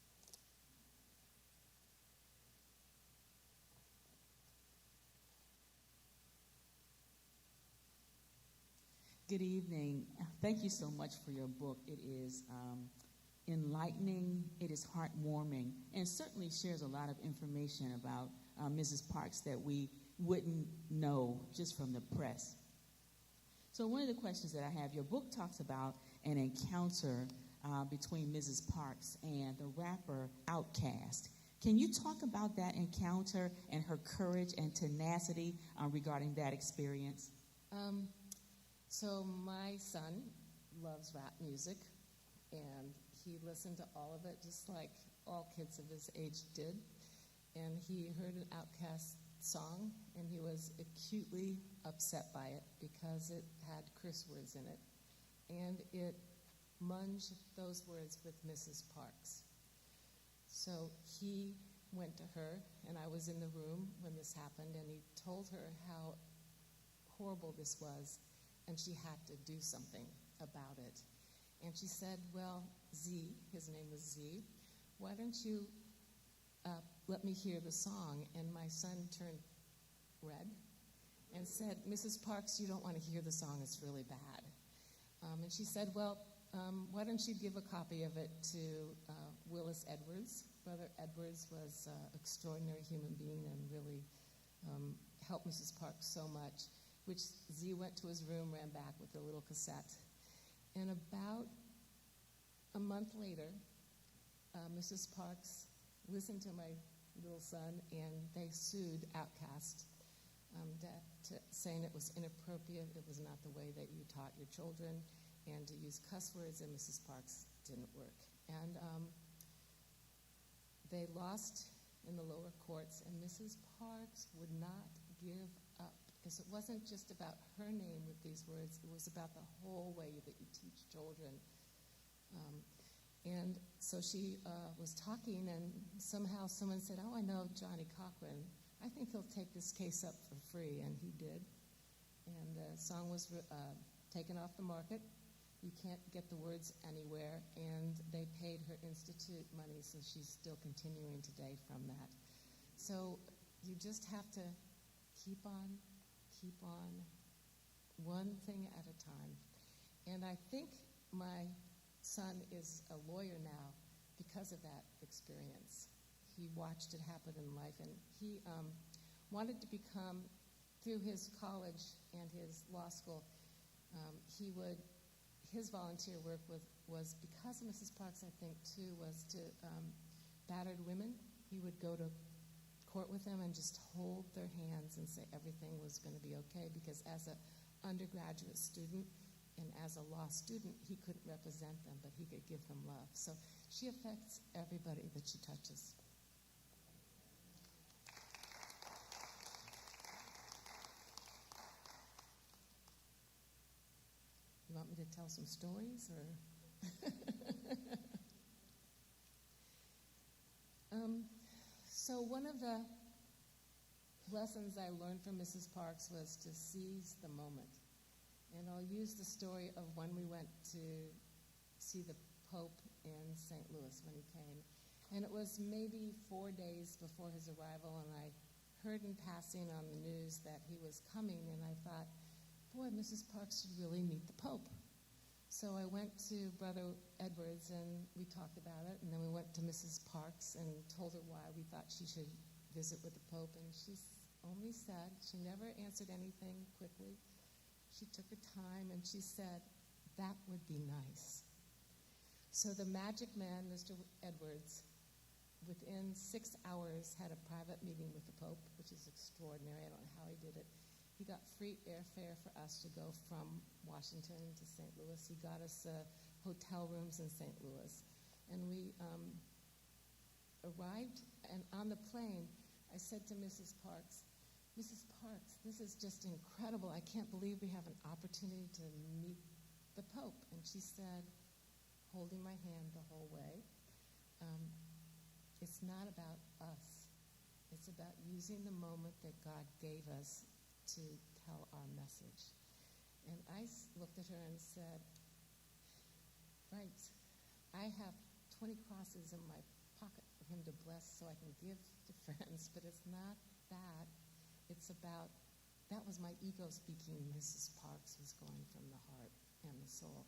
Good evening. Thank you so much for your book. It is enlightening, it is heartwarming, and certainly shares a lot of information about Mrs. Parks that we wouldn't know just from the press. So one of the questions that I have, your book talks about an encounter between Mrs. Parks and the rapper Outkast. Can you talk about that encounter and her courage and tenacity regarding that experience? So my son loves rap music, and he listened to all of it just like all kids of his age did. And he heard an Outkast song, and he was acutely upset by it because it had curse words in it, and it munged those words with Mrs. Parks. So he went to her, and I was in the room when this happened, and he told her how horrible this was, and she had to do something about it. And she said, well, Z, his name was Z, why don't you let me hear the song? And my son turned red and said, Mrs. Parks, you don't want to hear the song, it's really bad. And she said, well, why don't you give a copy of it to Willis Edwards? Brother Edwards was an extraordinary human being and really helped Mrs. Parks so much, which Z went to his room, ran back with a little cassette. And about a month later, Mrs. Parks listened to my little son, and they sued Outcast, saying it was inappropriate, it was not the way that you taught your children, and to use cuss words, and Mrs. Parks didn't work. And they lost in the lower courts, and Mrs. Parks would not give up, because it wasn't just about her name with these words, it was about the whole way that you teach children. And so she was talking, and somehow someone said, oh, I know Johnny Cochran. I think he'll take this case up for free, and he did. And the song was taken off the market. You can't get the words anywhere, and they paid her institute money, so she's still continuing today from that. So you just have to keep on, one thing at a time. And I think my son is a lawyer now because of that experience. He watched it happen in life, and he wanted to become, through his college and his law school, his volunteer work was because of Mrs. Parks, I think, too, was to battered women. He would go to court with them and just hold their hands and say everything was going to be okay, because as an undergraduate student and as a law student, he couldn't represent them, but he could give them love. So she affects everybody that she touches. You want me to tell some stories, or? So one of the lessons I learned from Mrs. Parks was to seize the moment. And I'll use the story of when we went to see the Pope in St. Louis when he came. And it was maybe 4 days before his arrival, and I heard in passing on the news that he was coming, and I thought, boy, Mrs. Parks should really meet the Pope. So I went to Brother Edwards, and we talked about it, and then we went to Mrs. Parks and told her why we thought she should visit with the Pope, and she only said, she never answered anything quickly. She took her time, and she said, that would be nice. So the magic man, Mr. Edwards, within 6 hours had a private meeting with the Pope, which is extraordinary. I don't know how he did it. He got free airfare for us to go from Washington to St. Louis. He got us hotel rooms in St. Louis. And we arrived, and on the plane, I said to Mrs. Parks, this is just incredible. I can't believe we have an opportunity to meet the Pope. And she said, holding my hand the whole way, it's not about us. It's about using the moment that God gave us to tell our message. And I looked at her and said, right, I have 20 crosses in my pocket for him to bless so I can give to friends, but it's not that. It's about, that was my ego speaking. Mrs. Parks was going from the heart and the soul.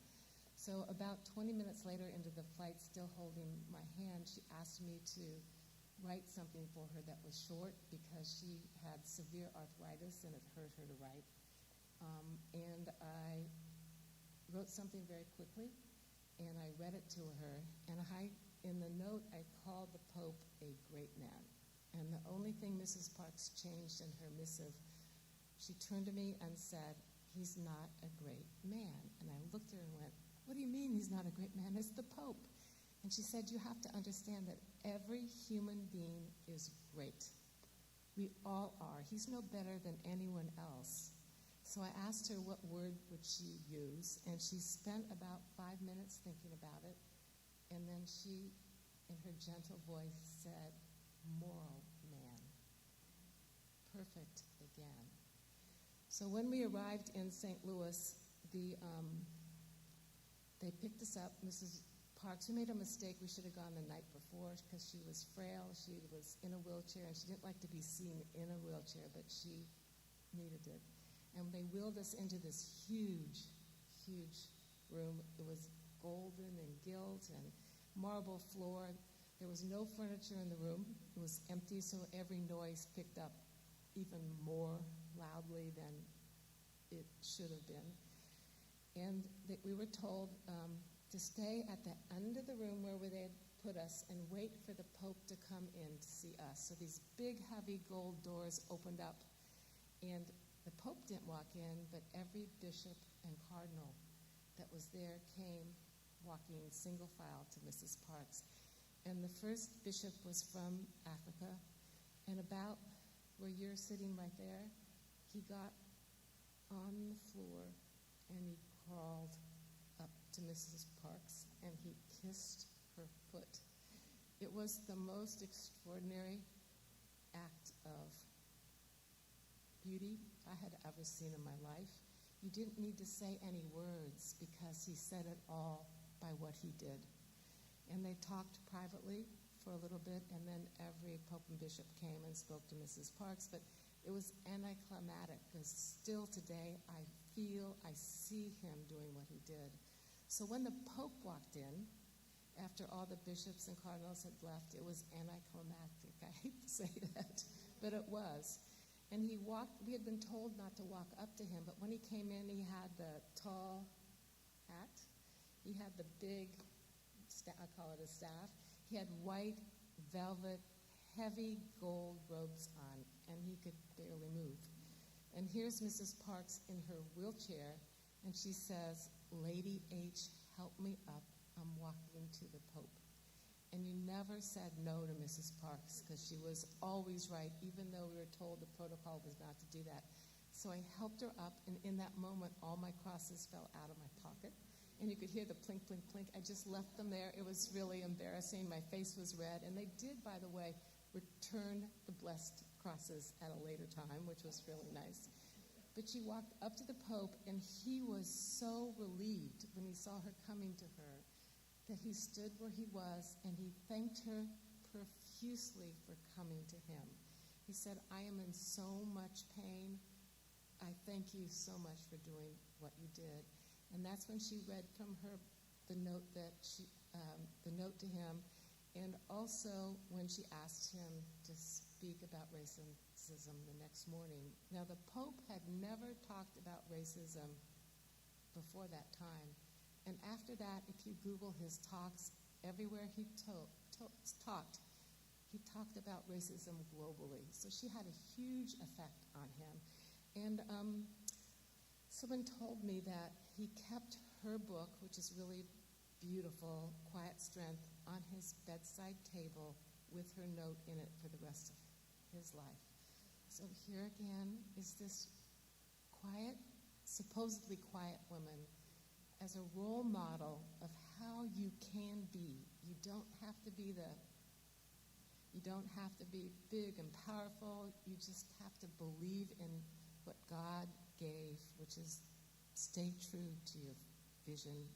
So about 20 minutes later into the flight, still holding my hand, she asked me to write something for her that was short because she had severe arthritis and it hurt her to write. And I wrote something very quickly, and I read it to her. And in the note, I called the Pope a great man. And the only thing Mrs. Parks changed in her missive, she turned to me and said, he's not a great man. And I looked at her and went, what do you mean he's not a great man? It's the Pope. And she said, you have to understand that every human being is great. We all are. He's no better than anyone else. So I asked her what word would she use, and she spent about 5 minutes thinking about it, and then she, in her gentle voice, said, moral man. Perfect again. So when we arrived in St. Louis, they picked us up. Mrs. Parks, we made a mistake. We should have gone the night before because she was frail. She was in a wheelchair, and she didn't like to be seen in a wheelchair, but she needed it. And they wheeled us into this huge, huge room. It was golden and gilt and marble floor. There was no furniture in the room. It was empty, so every noise picked up even more loudly than it should have been. And we were told to stay at the end of the room where they had put us and wait for the Pope to come in to see us. So these big, heavy gold doors opened up, and the Pope didn't walk in, but every bishop and cardinal that was there came walking single file to Mrs. Parks. And the first bishop was from Africa, and about where you're sitting right there, he got on the floor and he crawled up to Mrs. Parks and he kissed her foot. It was the most extraordinary act of beauty I had ever seen in my life. You didn't need to say any words because he said it all by what he did. And they talked privately for a little bit, and then every pope and bishop came and spoke to Mrs. Parks, but it was anticlimactic because still today I see him doing what he did. So when the Pope walked in, after all the bishops and cardinals had left, it was anticlimactic. I hate to say that, but it was. And he walked, we had been told not to walk up to him, but when he came in, he had the tall hat. He had the big, I call it a staff. He had white, velvet, heavy gold robes on, and he could barely move. And here's Mrs. Parks in her wheelchair, and she says, "Lady H, help me up. I'm walking to the Pope." And you never said no to Mrs. Parks because she was always right, even though we were told the protocol was not to do that. So I helped her up, and in that moment, all my crosses fell out of my pocket. And you could hear the plink, plink, plink. I just left them there. It was really embarrassing. My face was red. And they did, by the way, return the blessed crosses at a later time, which was really nice. But she walked up to the Pope, and he was so relieved when he saw her coming to her that he stood where he was, and he thanked her profusely for coming to him. He said, "I am in so much pain. I thank you so much for doing what you did." And that's when she read from her the note to him, and also when she asked him to speak about racism the next morning. Now, the Pope had never talked about racism before that time. And after that, if you Google his talks, everywhere he talked, he talked about racism globally. So she had a huge effect on him. And someone told me that he kept her book, which is really beautiful, Quiet Strength, on his bedside table with her note in it for the rest of his life. So here again is this quiet, supposedly quiet woman as a role model of how you can be. You don't have to be big and powerful. You just have to believe in what God gave, which is stay true to your vision,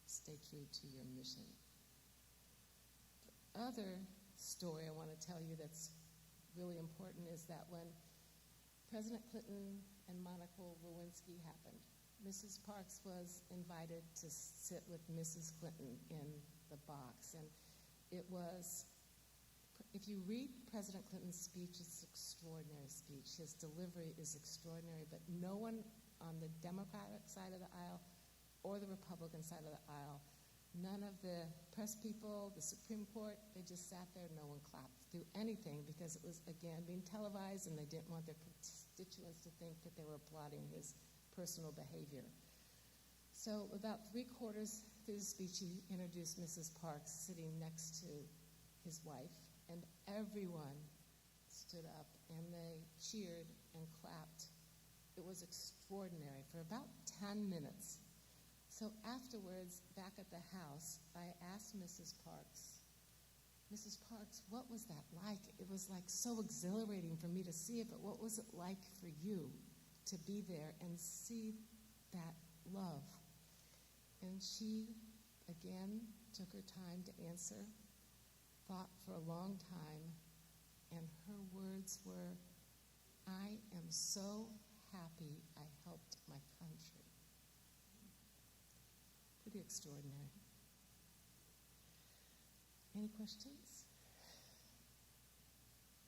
stay true to your mission. The other story I want to tell you that's really important is that when President Clinton and Monica Lewinsky happened, Mrs. Parks was invited to sit with Mrs. Clinton in the box. And it was, if you read President Clinton's speech, it's an extraordinary speech. His delivery is extraordinary, but no one on the Democratic side of the aisle or the Republican side of the aisle, none of the press people, the Supreme Court, they just sat there, no one clapped through anything because it was, again, being televised and they didn't want their constituents to think that they were applauding his personal behavior. So about 3/4 through the speech, he introduced Mrs. Parks sitting next to his wife, and everyone stood up and they cheered and clapped. It was extraordinary for about 10 minutes. So afterwards, back at the house, I asked Mrs. Parks, what was that like? It was like so exhilarating for me to see it, but what was it like for you to be there and see that love? And she, again, took her time to answer, thought for a long time, and her words were, "I am so happy I helped my country." Pretty extraordinary. Any questions?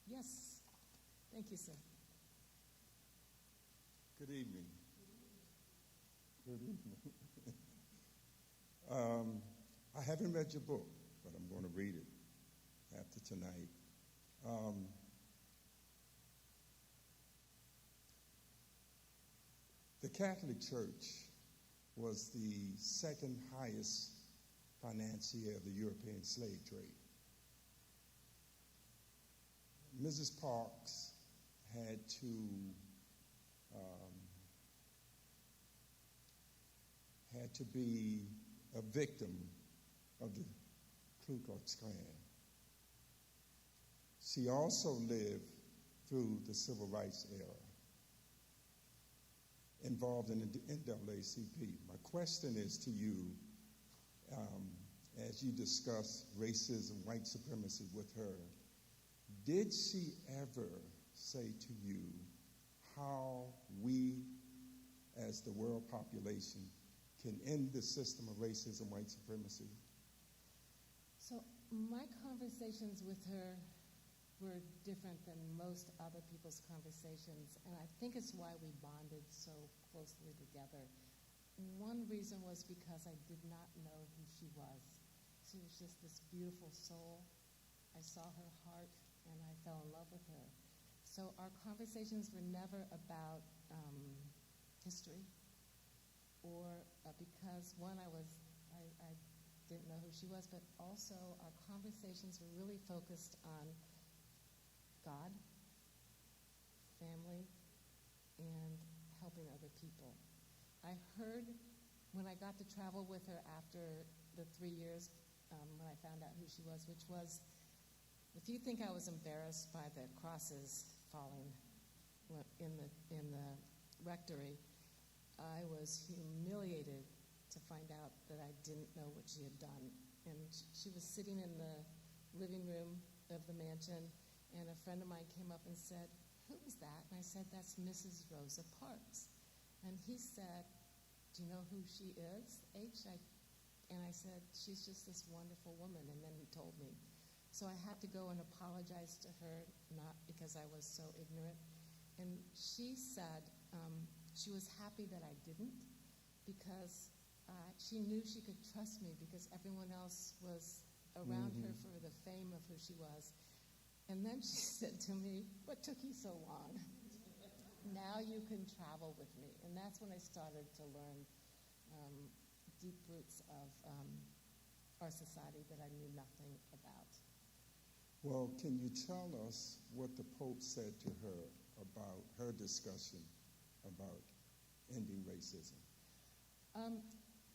Yes. Thank you, sir. Good evening. Good evening. I haven't read your book, but I'm going to read it after tonight. The Catholic Church was the second highest financier of the European slave trade. Mrs. Parks had to be a victim of the Ku Klux Klan. She also lived through the Civil Rights era, involved in the NAACP. My question is to you, as you discuss racism, white supremacy with her, did she ever say to you how we, as the world population, can end the system of racism, white supremacy? So my conversations with her were different than most other people's conversations, and I think it's why we bonded so closely together. One reason was because I did not know who she was. She was just this beautiful soul. I saw her heart, and I fell in love with her. So our conversations were never about history, or because one, I didn't know who she was, but also our conversations were really focused on God, family, and helping other people. I heard when I got to travel with her after the 3 years when I found out who she was, which was, if you think I was embarrassed by the crosses falling in the rectory, I was humiliated to find out that I didn't know what she had done. And she was sitting in the living room of the mansion, and a friend of mine came up and said, "Who is that?" And I said, "That's Mrs. Rosa Parks." And he said, "Do you know who she is, H?" And I said, "She's just this wonderful woman." And then he told me. So I had to go and apologize to her, not because I was so ignorant. And she said she was happy that I didn't, because she knew she could trust me, because everyone else was around her for the fame of who she was. And then she said to me, "What took you so long? Now you can travel with me." And that's when I started to learn deep roots of our society that I knew nothing about. Well, can you tell us what the Pope said to her about her discussion about ending racism?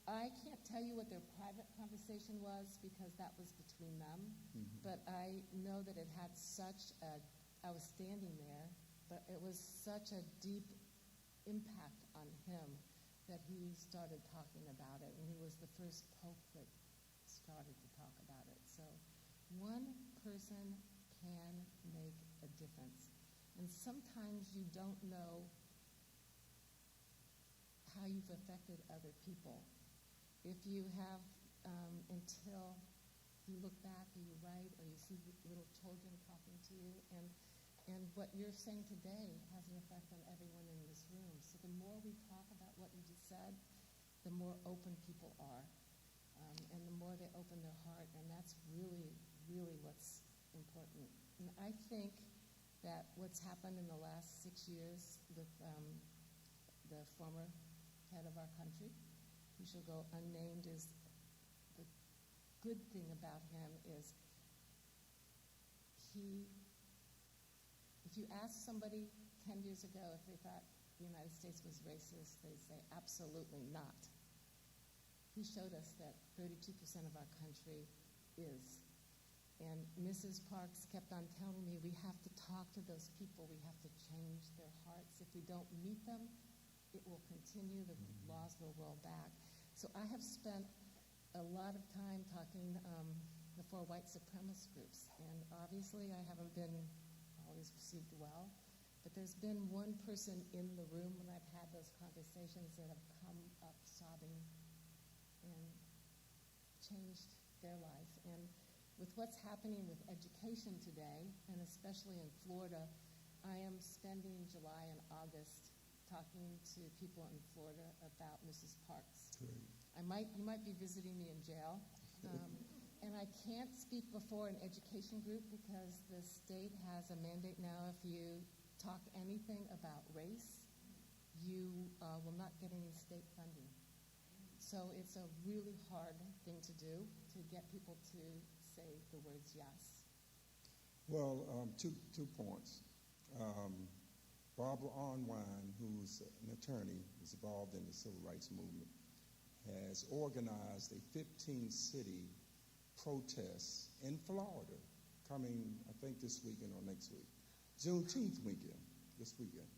I can't tell you what their private conversation was, because that was between them. But I know that it had I was standing there, but it was such a deep impact on him that he started talking about it, and he was the first Pope that started to talk about it. So one person can make a difference. And sometimes you don't know how you've affected other people. If you have, until you look back or you write or you see little children talking to you, and what you're saying today has an effect on everyone in this room. So the more we talk about what you just said, the more open people are, and the more they open their heart, and that's really, really what's important. And I think that what's happened in the last 6 years with the former head of our country, who shall go unnamed, is the good thing about him is if If you ask somebody 10 years ago if they thought the United States was racist, they'd say absolutely not. He showed us that 32% of our country is. And Mrs. Parks kept on telling me, we have to talk to those people, we have to change their hearts. If we don't meet them, it will continue, the laws will roll back. So I have spent a lot of time talking before white supremacist groups, and obviously I haven't been always received well, but there's been one person in the room when I've had those conversations that have come up sobbing and changed their life. And with what's happening with education today, and especially in Florida, I am spending July and August talking to people in Florida about Mrs. Parks. Great. You might be visiting me in jail, and I can't speak before an education group because the state has a mandate now. If you talk anything about race, you will not get any state funding. So it's a really hard thing to do, to get people to say the words yes. Well, two points. Barbara Unwine, who's an attorney, is involved in the civil rights movement, has organized a 15-city protest in Florida coming, I think, this weekend or next week. Juneteenth weekend, this weekend,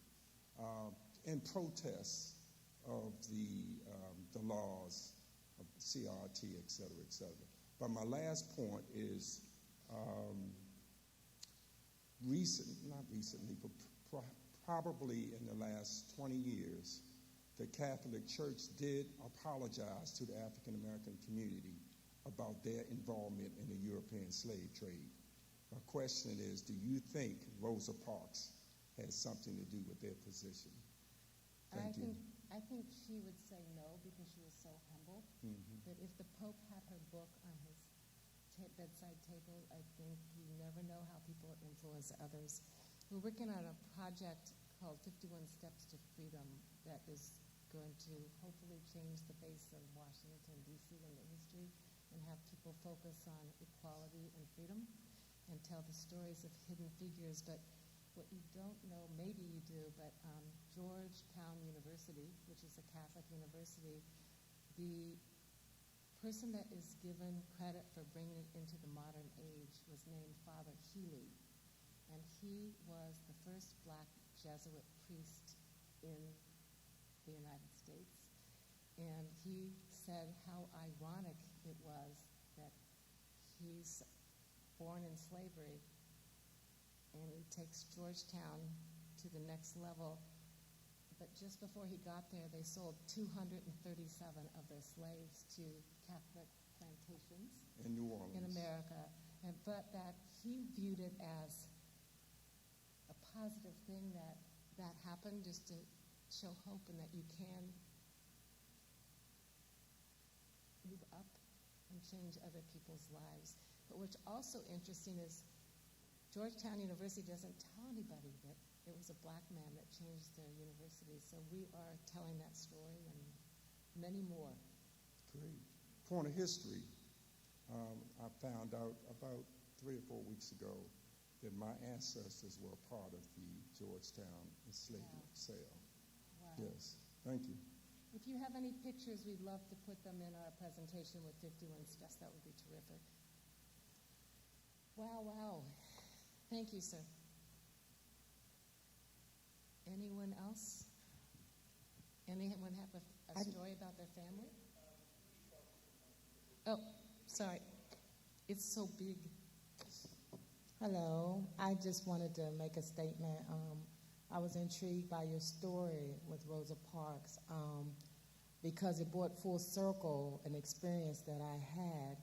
in protest of the laws of CRT, et cetera, et cetera. But my last point is but probably in the last 20 years, the Catholic Church did apologize to the African American community about their involvement in the European slave trade. My question is, do you think Rosa Parks has something to do with their position? Thank you. I think she would say no because she was so humble. Mm-hmm. But if the Pope had her book on his bedside table, I think you never know how people influence others. We're working on a project called 51 Steps to Freedom that is going to hopefully change the face of Washington, D.C. in the history and have people focus on equality and freedom and tell the stories of hidden figures. But what you don't know, maybe you do, but Georgetown University, which is a Catholic university, the person that is given credit for bringing it into the modern age was named Father Healy. And he was the first black Jesuit priest in the United States. And he said how ironic it was that he's born in slavery and he takes Georgetown to the next level. But just before he got there, they sold 237 of their slaves to Catholic plantations in New Orleans, in America. But that he viewed it as a positive thing that happened, just to show hope and that you can move up and change other people's lives. But what's also interesting is Georgetown University doesn't tell anybody that it was a black man that changed their university. So we are telling that story and many more. Great. Point of history. I found out about 3 or 4 weeks ago that my ancestors were a part of the Georgetown enslavement sale. Wow. Yes. Thank you. If you have any pictures, we'd love to put them in our presentation with 51 Steps. That would be terrific. Wow. Thank you, sir. Anyone else? Anyone have a story about their family? Oh, sorry. It's so big. Hello. I just wanted to make a statement. I was intrigued by your story with Rosa Parks because it brought full circle an experience that I had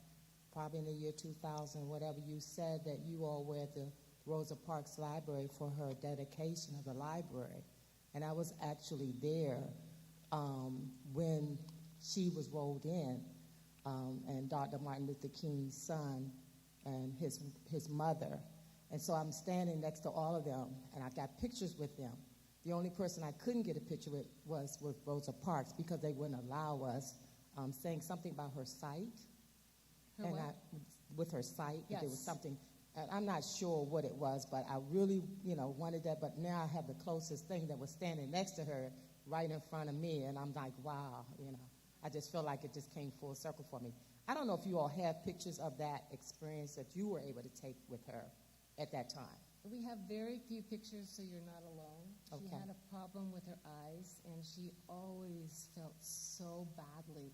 probably in the year 2000, whatever. You said that you all were at the Rosa Parks Library for her dedication of the library. And I was actually there when she was rolled in, and Dr. Martin Luther King's son and his mother. And so I'm standing next to all of them, and I got pictures with them. The only person I couldn't get a picture with was with Rosa Parks because they wouldn't allow us, saying something about her sight. Her what? With her sight, Yes. there was something. and I'm not sure what it was, but I really, wanted that. But now I have the closest thing that was standing next to her right in front of me, and I'm like, wow, I just feel like it just came full circle for me. I don't know if you all have pictures of that experience that you were able to take with her at that time. We have very few pictures, so you're not alone. Okay. She had a problem with her eyes, and she always felt so badly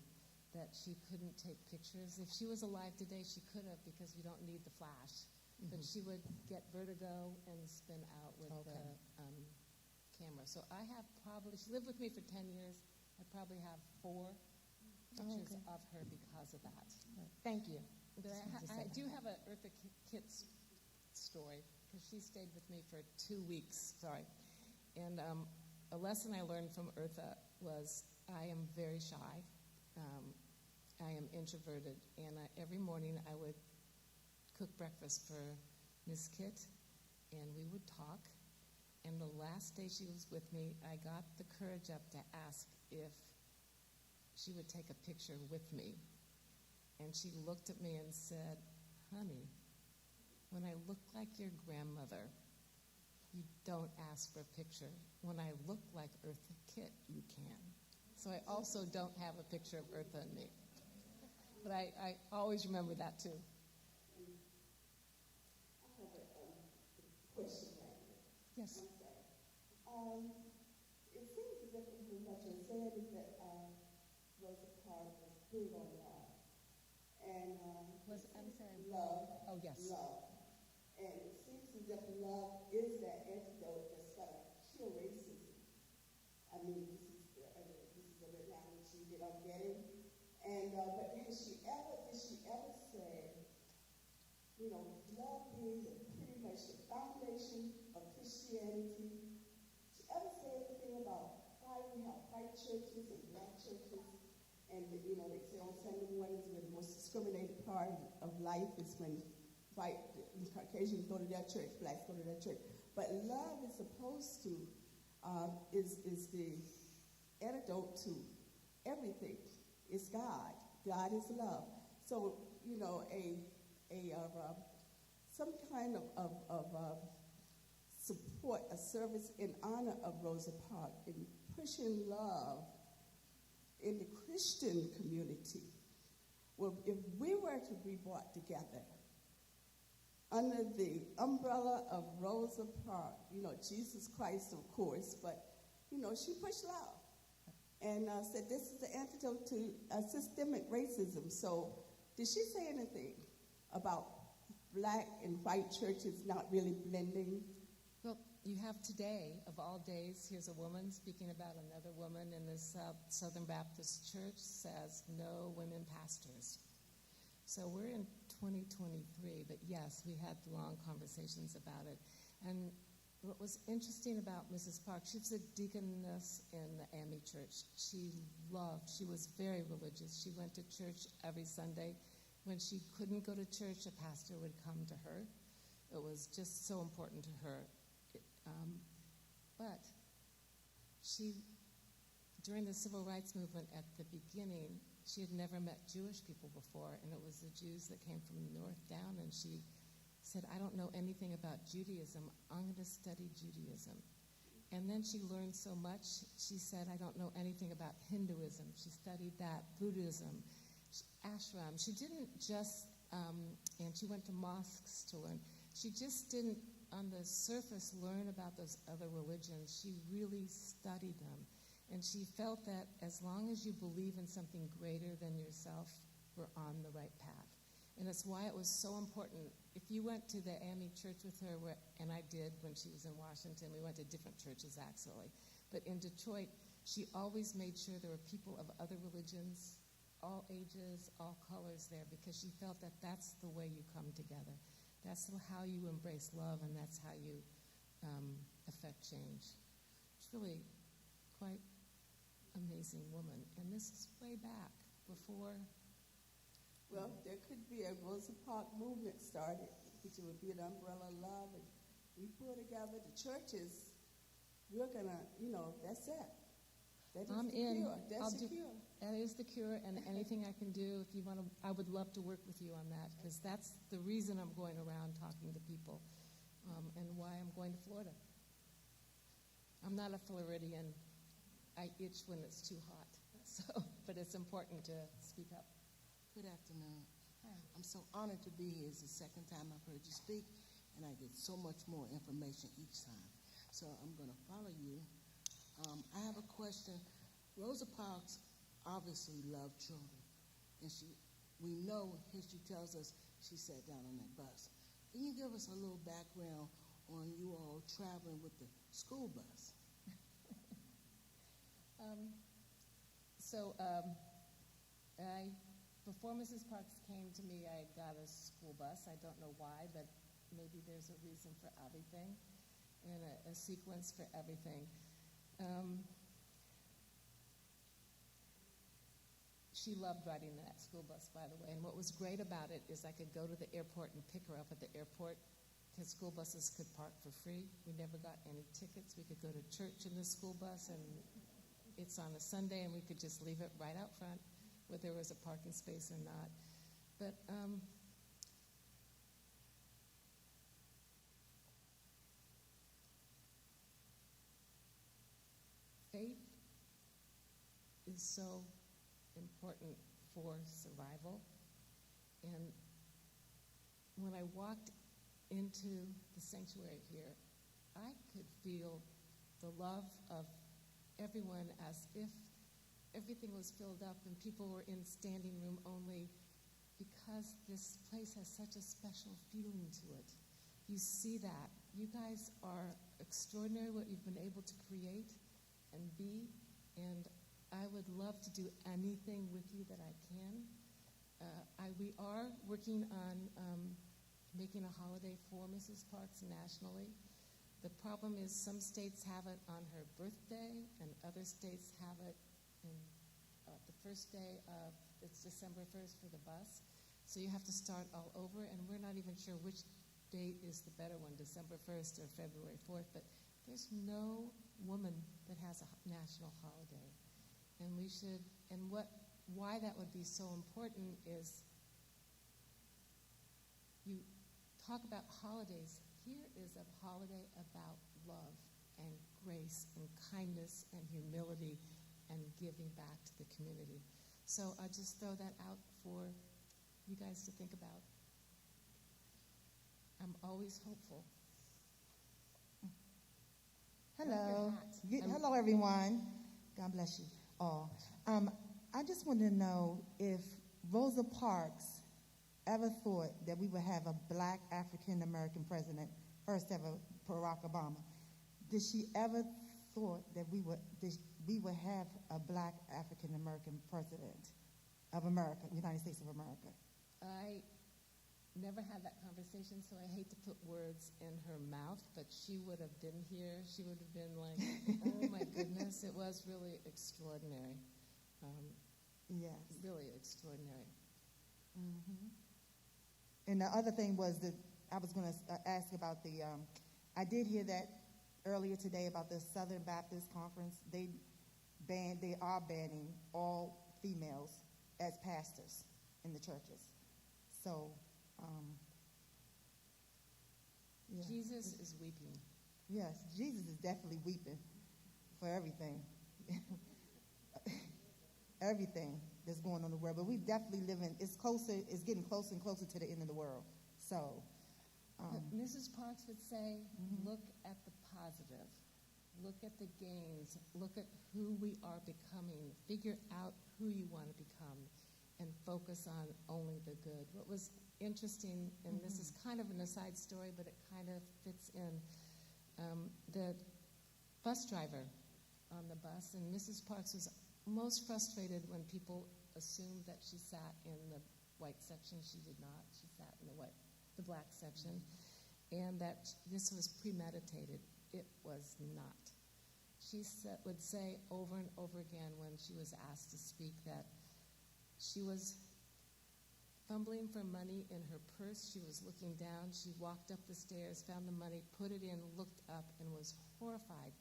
that she couldn't take pictures. If she was alive today, she could have, because you don't need the flash. Mm-hmm. But she would get vertigo and spin out with the camera. So I have she lived with me for 10 years. I probably have 4 pictures of her because of that. Thank you. But I do have an Eartha Kitt's story, because she stayed with me for 2 weeks. Sorry. And a lesson I learned from Eartha was I am very shy. I am introverted. And every morning I would cook breakfast for Miss Kitt, and we would talk. And the last day she was with me, I got the courage up to ask if she would take a picture with me. And she looked at me and said, honey, when I look like your grandmother, you don't ask for a picture. When I look like Eartha Kitt, you can. So I also don't have a picture of Eartha and me. But I always remember that, too. I have a question right here. Yes. It seems as if what you're saying is that Rosa Parks was big on love. And I'm sorry. Love. Oh, yes. Love. And it seems as if love is that antidote that's going to kill racism. I mean, this is a analogy that I'm getting. And but did she ever say, love being pretty much the foundation of Christianity? Did she ever say anything about why we have white churches and black churches? And they say on Sunday mornings where the most discriminated part of life is when white and Caucasians go to their church, blacks go to their church. But love is supposed to is the antidote to everything. It's God. God is love. So some kind of support, a service in honor of Rosa Parks in pushing love in the Christian community. Well, if we were to be brought together under the umbrella of Rosa Parks, Jesus Christ, of course, but, she pushed love and said this is the antidote to systemic racism. So did she say anything about black and white churches not really blending? Well, you have today, of all days, here's a woman speaking about another woman in the Southern Baptist Church says no women pastors. So we're in 2023, but yes, we had long conversations about it. And what was interesting about Mrs. Parks, she was a deaconess in the AME church. She was very religious. She went to church every Sunday. When she couldn't go to church, a pastor would come to her. It was just so important to her. But during the civil rights movement at the beginning, she had never met Jewish people before, and it was the Jews that came from the north down, and she said, I don't know anything about Judaism. I'm going to study Judaism. And then she learned so much. She said, I don't know anything about Hinduism. She studied that, Buddhism, ashram. She didn't just, and she went to mosques to learn. She just didn't, on the surface, learn about those other religions. She really studied them. And she felt that as long as you believe in something greater than yourself, we're on the right path. And that's why it was so important. If you went to the AME church with her, and I did when she was in Washington, we went to different churches actually. But in Detroit, she always made sure there were people of other religions, all ages, all colors there, because she felt that that's the way you come together. That's how you embrace love, and that's how you affect change. It's really quite amazing woman. And this is way back before. Well, there could be a Rosa Parks movement started, which would be an umbrella of love, and we pull together the churches. We're gonna, that's it. That is I'm the in. cure. That's the cure. That is the cure, and anything I can do, if you want to, I would love to work with you on that, because that's the reason I'm going around talking to people, and why I'm going to Florida. I'm not a Floridian. I itch when it's too hot, so, but it's important to speak up. Good afternoon. I'm so honored to be here. It's the second time I've heard you speak, and I get so much more information each time. So I'm going to follow you. I have a question. Rosa Parks obviously loved children, and we know history tells us she sat down on that bus. Can you give us a little background on you all traveling with the school bus? Before Mrs. Parks came to me, I got a school bus. I don't know why, but maybe there's a reason for everything and a sequence for everything. She loved riding that school bus, by the way, and what was great about it is I could go to the airport and pick her up at the airport, because school buses could park for free. We never got any tickets. We could go to church in the school bus, and it's on a Sunday, and we could just leave it right out front, whether there was a parking space or not. But faith is so important for survival. And when I walked into the sanctuary here, I could feel the love of everyone, as if everything was filled up and people were in standing room only, because this place has such a special feeling to it. You see that. You guys are extraordinary, what you've been able to create and be, and I would love to do anything with you that I can. We are working on making a holiday for Mrs. Parks nationally. The problem is some states have it on her birthday, and other states have it in the first day of, it's December 1st for the bus. So you have to start all over, and we're not even sure which date is the better one, December 1st or February 4th, but there's no woman that has a national holiday. And we should, and why that would be so important is, you talk about holidays. Here is a holiday about love and grace and kindness and humility and giving back to the community. So I just throw that out for you guys to think about. I'm always hopeful. Hello. Hello, everyone. God bless you all. I just wanted to know if Rosa Parks ever thought that we would have a black African-American president, first ever Barack Obama. Did she ever thought that we would have a black African-American president of America, United States of America? I never had that conversation, so I hate to put words in her mouth, but she would have been here. She would have been like, oh my goodness, it was really extraordinary. Yes. Really extraordinary. Mm-hmm. And the other thing was that I was going to ask about the, I did hear that earlier today about the Southern Baptist Conference. They are banning all females as pastors in the churches. So, yeah. Jesus is weeping. Yes, Jesus is definitely weeping for everything. Everything that's going on in the world. But we definitely it's getting closer and closer to the end of the world. So, Mrs. Parks would say, look at the positive. Look at the gains. Look at who we are becoming. Figure out who you want to become and focus on only the good. What was interesting, and this is kind of an aside story, but it kind of fits in, the bus driver on the bus, and Mrs. Parks was most frustrated when people assumed that she sat in the white section. She did not. She sat in the black section, and that this was premeditated. It was not. She would say over and over again when she was asked to speak that she was fumbling for money in her purse. She was looking down. She walked up the stairs, found the money, put it in, looked up, and was horrified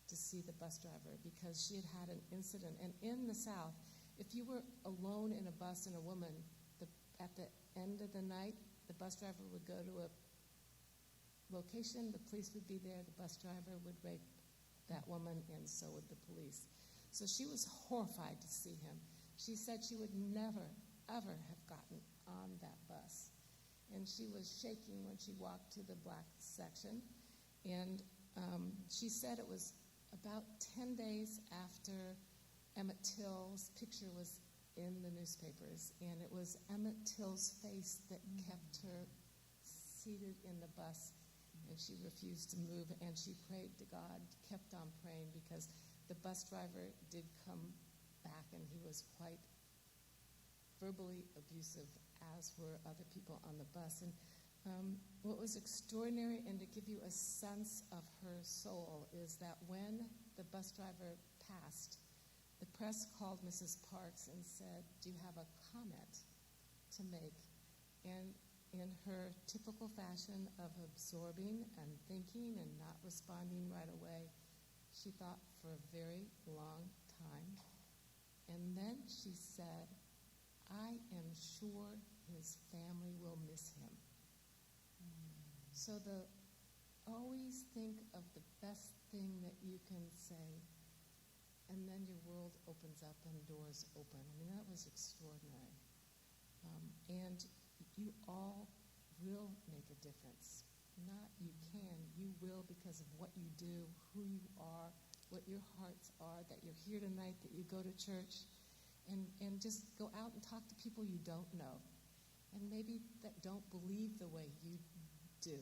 to see the bus driver because she had had an incident. And in the South, if you were alone in a bus and a woman, at the end of the night, the bus driver would go to a location, the police would be there, the bus driver would rape that woman, and so would the police. So she was horrified to see him. She said she would never, ever have gotten on that bus. And she was shaking when she walked to the black section. And she said it was about 10 days after Emmett Till's picture was in the newspapers, and it was Emmett Till's face that kept her seated in the bus, and she refused to move, and she prayed to God, kept on praying, because the bus driver did come back, and he was quite verbally abusive, as were other people on the bus. And what was extraordinary, and to give you a sense of her soul, is that when the bus driver passed, the press called Mrs. Parks and said, "Do you have a comment to make?" And in her typical fashion of absorbing and thinking and not responding right away, she thought for a very long time. And then she said, "I am sure his family will miss him." So always think of the best thing that you can say, and then your world opens up and doors open. I mean, that was extraordinary. And you all will make a difference. Not you can, you will, because of what you do, who you are, what your hearts are, that you're here tonight, that you go to church, and just go out and talk to people you don't know, and maybe that don't believe the way you do.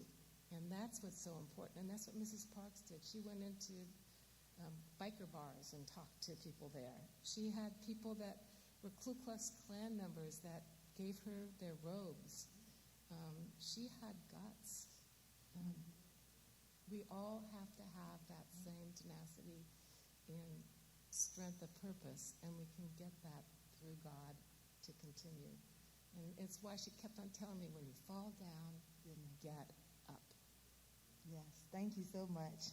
And that's what's so important. And that's what Mrs. Parks did. She went into biker bars and talked to people there. She had people that were Ku Klux Klan members that gave her their robes. She had guts. We all have to have that same tenacity and strength of purpose, and we can get that through God to continue. And it's why she kept on telling me, when you fall down, you get up. Yes, thank you so much.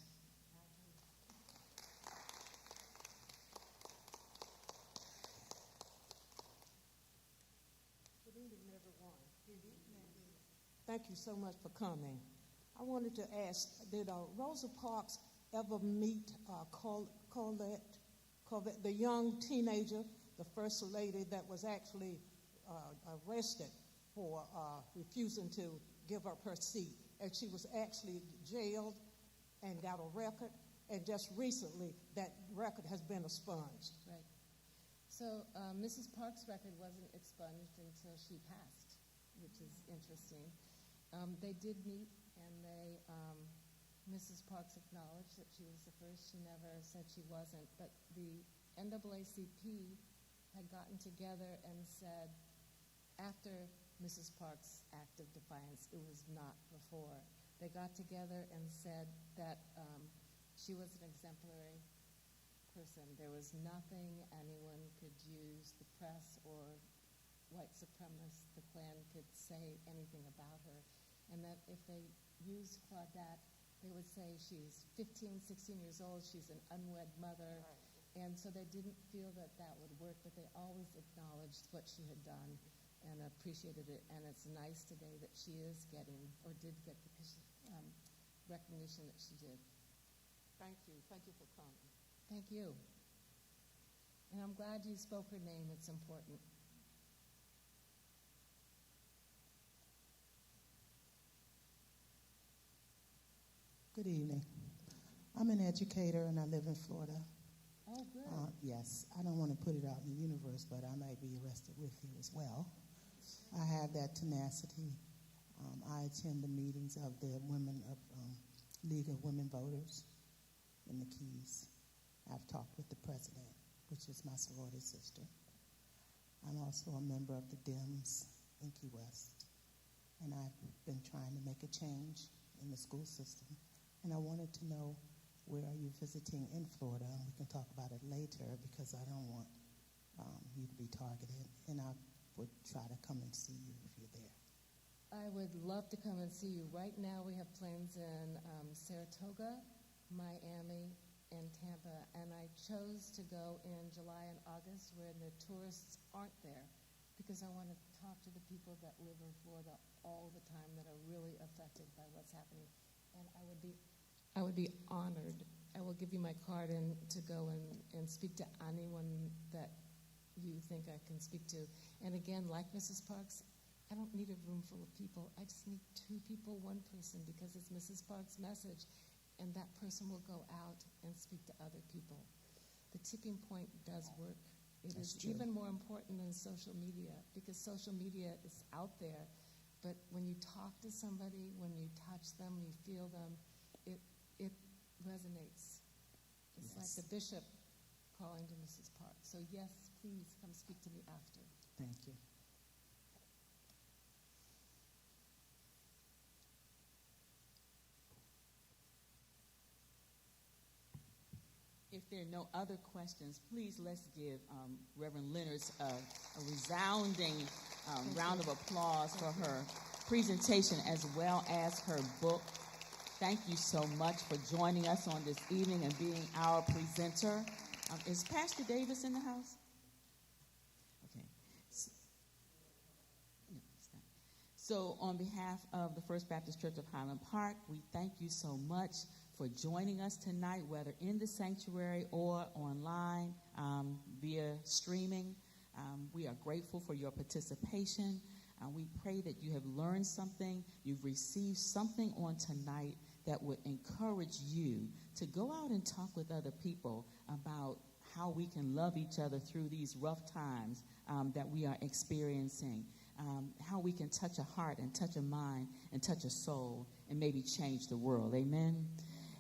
Good evening, everyone. Good evening. Thank you so much for coming. I wanted to ask, did Rosa Parks ever meet Colette, the young teenager, the first lady that was actually arrested for refusing to give up her seat? And she was actually jailed and got a record, and just recently that record has been expunged. Right. So Mrs. Parks' record wasn't expunged until she passed, which is interesting. They did meet, and Mrs. Parks acknowledged that she was the first. She never said she wasn't. But the NAACP had gotten together and said, after Mrs. Parks' act of defiance, it was not before, they got together and said that she was an exemplary person. There was nothing anyone could use, the press or white supremacists, the Klan, could say anything about her. And that if they used Claudette, they would say she's 15, 16 years old, she's an unwed mother. Right. And so they didn't feel that that would work, but they always acknowledged what she had done and appreciated it. And it's nice today that she is getting, or did get, the recognition that she did. Thank you. Thank you for coming. Thank you. And I'm glad you spoke her name. It's important. Good evening. I'm an educator and I live in Florida. Oh, good. Yes, I don't want to put it out in the universe, but I might be arrested with you as well. I have that tenacity. I attend the meetings of the League of Women Voters in the Keys. I've talked with the president, which is my sorority sister. I'm also a member of the Dems in Key West, and I've been trying to make a change in the school system. And I wanted to know, where are you visiting in Florida? And we can talk about it later, because I don't want you to be targeted, and I would try to come and see you if you're there. I would love to come and see you. Right now we have plans in Saratoga, Miami, in Tampa, and I chose to go in July and August where the tourists aren't there, because I want to talk to the people that live in Florida all the time that are really affected by what's happening. And I would be honored. I will give you my card and to go and speak to anyone that you think I can speak to. And again, like Mrs. Parks, I don't need a room full of people. I just need 2 people, 1 person, because it's Mrs. Parks' message, and that person will go out and speak to other people. The tipping point does work. It is even more important than social media, because social media is out there, but when you talk to somebody, when you touch them, you feel them, it resonates. It's like the bishop calling to Mrs. Parks. So yes, please come speak to me after. Thank you. If there are no other questions, please let's give Reverend Leonards a resounding round of applause for her presentation as well as her book. Thank you so much for joining us on this evening and being our presenter. Is Pastor Davis in the house? Okay. So on behalf of the First Baptist Church of Highland Park, we thank you so much for joining us tonight, whether in the sanctuary or online via streaming. We are grateful for your participation. We pray that you have learned something, you've received something on tonight that would encourage you to go out and talk with other people about how we can love each other through these rough times that we are experiencing, how we can touch a heart and touch a mind and touch a soul and maybe change the world. Amen.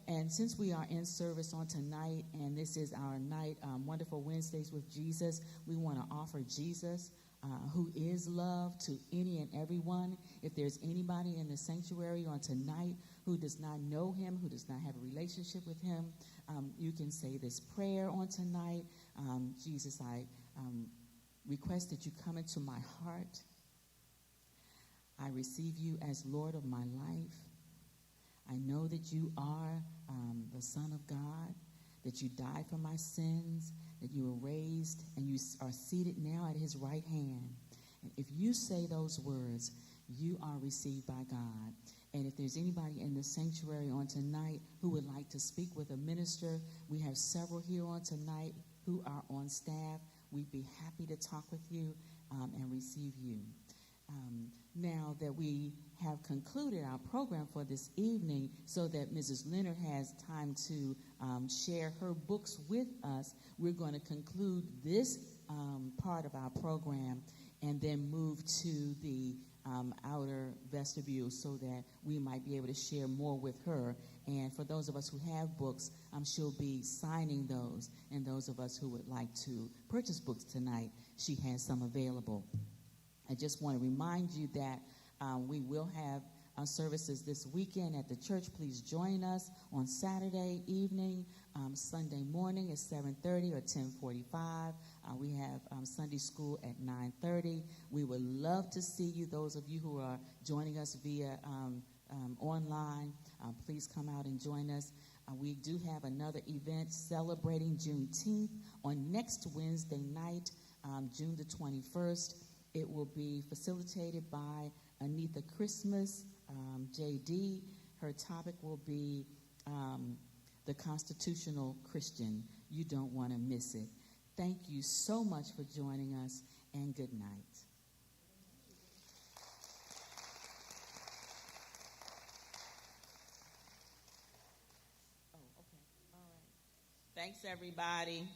And since we are in service on tonight, and this is our night, Wonderful Wednesdays with Jesus, we want to offer Jesus, who is love, to any and everyone. If there's anybody in the sanctuary on tonight who does not know him, who does not have a relationship with him, you can say this prayer on tonight. Jesus, I request that you come into my heart. I receive you as Lord of my life. I know that you are the Son of God, that you died for my sins, that you were raised, and you are seated now at his right hand. And if you say those words, you are received by God. And if there's anybody in the sanctuary on tonight who would like to speak with a minister, we have several here on tonight who are on staff. We'd be happy to talk with you and receive you. Now that we have concluded our program for this evening so that Mrs. Leonard has time to share her books with us, we're going to conclude this part of our program and then move to the outer vestibule so that we might be able to share more with her. And for those of us who have books, she'll be signing those. And those of us who would like to purchase books tonight, she has some available. I just want to remind you that we will have services this weekend at the church. Please join us on Saturday evening, Sunday morning at 7:30 or 10:45. We have Sunday school at 9:30. We would love to see you, those of you who are joining us via online. Please come out and join us. We do have another event celebrating Juneteenth on next Wednesday night, June the 21st. It will be facilitated by Anitha Christmas, JD. Her topic will be the Constitutional Christian. You don't want to miss it. Thank you so much for joining us, and good night. Oh, okay. All right. Thanks, everybody.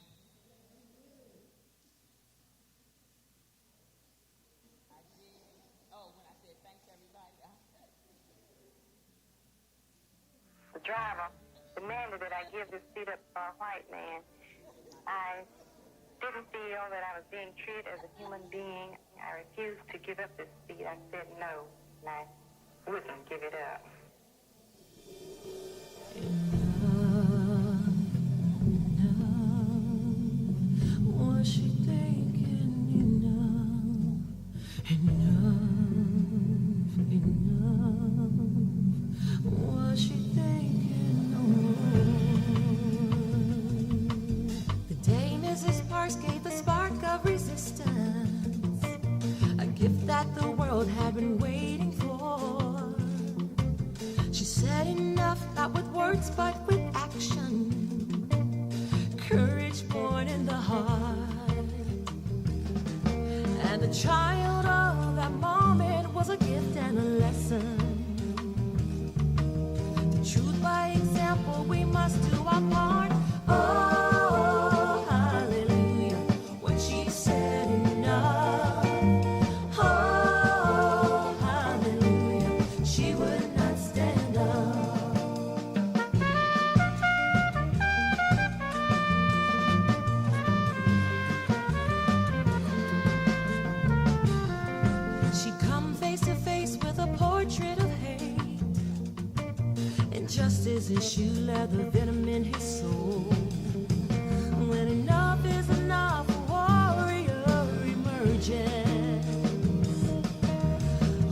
The driver demanded that I give this seat up for a white man. I didn't feel that I was being treated as a human being. I refused to give up this seat. I said no, and I wouldn't give it up. Was she thinking enough? Was she thinking no more? words but with action, courage born in the heart. And the child of that moment was a gift and a lesson. The truth by example, we must do our part. Oh, hallelujah, when she said enough. Oh, hallelujah, she would not stand up. She come face to face with a portrait of hate. Injustice issue leather venom in his soul. When enough is enough, a warrior emerges.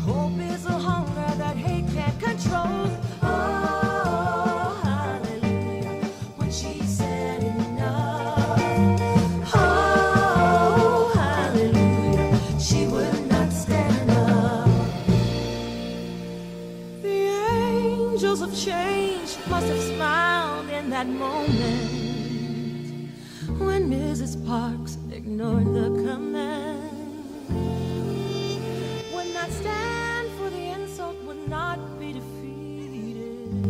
Hope is a hunger that hate can't control. Oh, hallelujah, when she said enough. Oh, hallelujah, she would not stand up. The angels of change must have smiled in that moment when Mrs. Parks ignored the command. Would not stand for the insult, would not be defeated.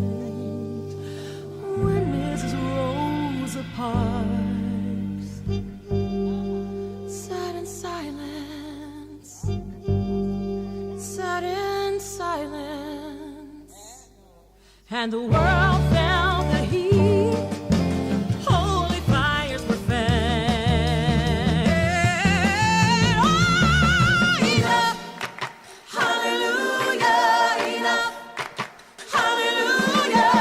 When Mrs. Rosa Parks sat in silence, sat in silence, and the world felt the heat. Holy fires were fed. Oh, enough! Hallelujah! Enough! Hallelujah!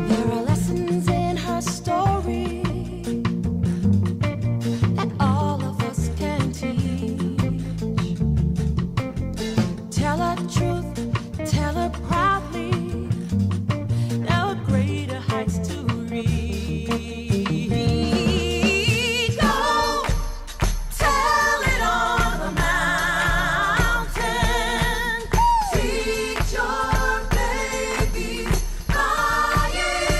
There are lessons in her story that all of us can teach. Tell her truth, tell her proudly, there are greater heights to reach. Go tell it on the mountain. Teach your babies by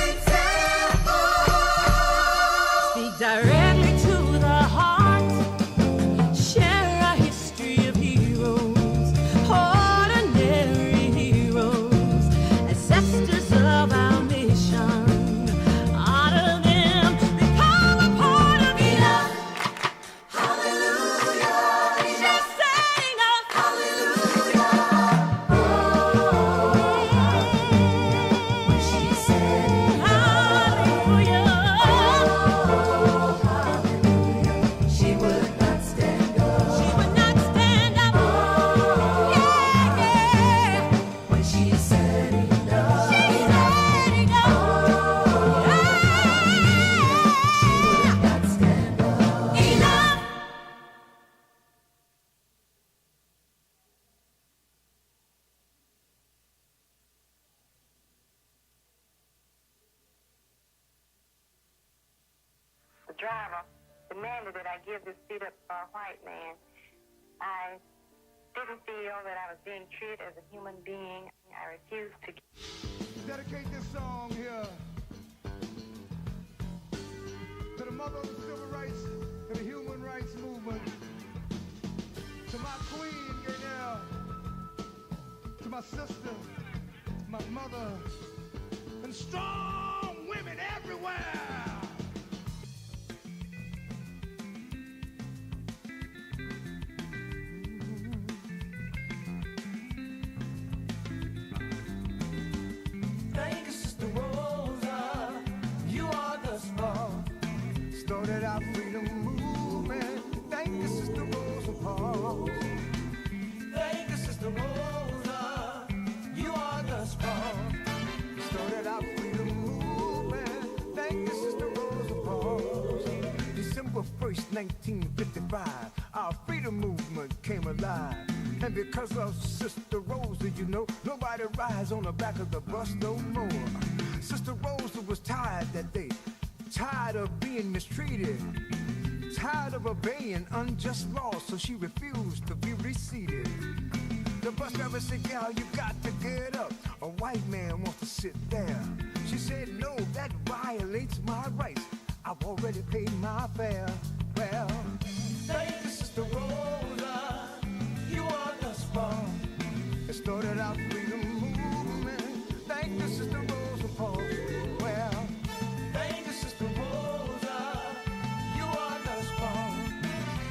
example. Speak directly to the heart. Share a history of heroes, ordinary heroes, ancestors of our mission. Honor them, become a part of enough. Hallelujah. Just say enough. Hallelujah. When she said hallelujah. Hallelujah. She would not stand up. She would not stand up. Yeah, yeah. When she said enough. She said enough. She would not stand up. Enough. The driver demanded that I give this seat up for a white man. I didn't feel that I was being treated as a human being. I refused to. Dedicate this song here to the mother of the civil rights, to the human rights movement, to my queen, Gaynell, to my sister, my mother, and strong women everywhere. Thank you, Sister Rosa. You are the spark. Started our freedom movement. Thank you, Sister Rosa Parks. Thank you, Sister Rosa. You are the spark. 1955, our freedom movement came alive. And because of Sister Rosa, you know, nobody rides on the back of the bus no more. Sister Rosa was tired that day, tired of being mistreated, tired of obeying unjust laws, so she refused to be reseated. The bus driver said, "Gal, you got to get up. A white man wants to sit there." She said, "No, that violates my rights. I've already paid my fare." Well, thank you, Sister Rosa. You are the spark. It started our freedom movement. Thank you, Sister Rosa Parks. Well, thank you, Sister Rosa. You are the spark.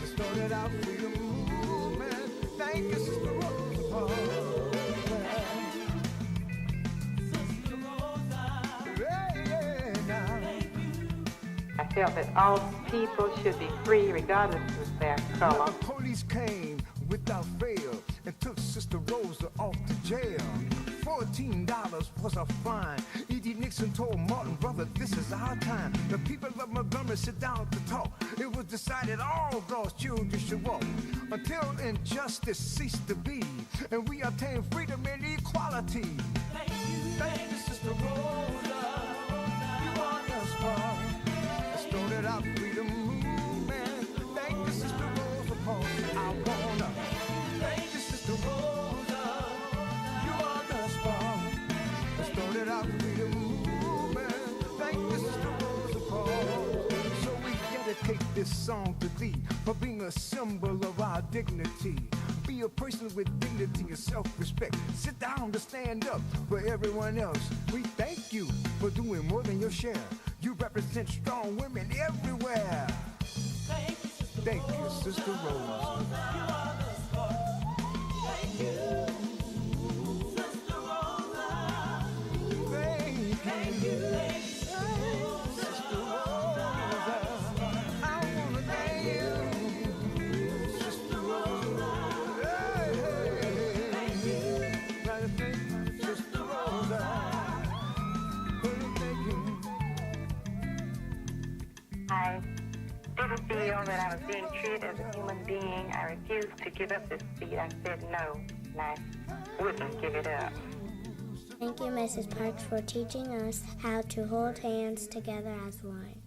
It started our freedom movement. Thank you, Sister Rosa Parks. I felt that all people should be free regardless of their color. The police came without fail and took Sister Rosa off to jail. $14 was a fine. E.D. Nixon told Martin, "Brother, this is our time." The people of Montgomery sit down to talk. It was decided all God's children should walk until injustice ceased to be, and we obtained freedom and equality. Thank you, Sister Rosa. You are the spark. Started our freedom movement. Thank you, Sister Rosa Parks. I wanna thank you, Sister Rosa. You are the spark. Started our freedom movement. Thank you, Sister Rosa Parks. So we dedicate this song to thee for being a symbol of our dignity. Be a person with dignity and self-respect. Sit down to stand up for everyone else. We thank you for doing more than your share. You represent strong women everywhere. Thank you, Sister Rosa. Thank you, Sister Rosa. Thank you, Sister Rosa. I wanna thank you, Sister Rosa. Thank you, Sister Rosa. I didn't feel that I was being treated as a human being. I refused to give up this seat. I said no, and I wouldn't give it up. Thank you, Mrs. Parks, for teaching us how to hold hands together as one.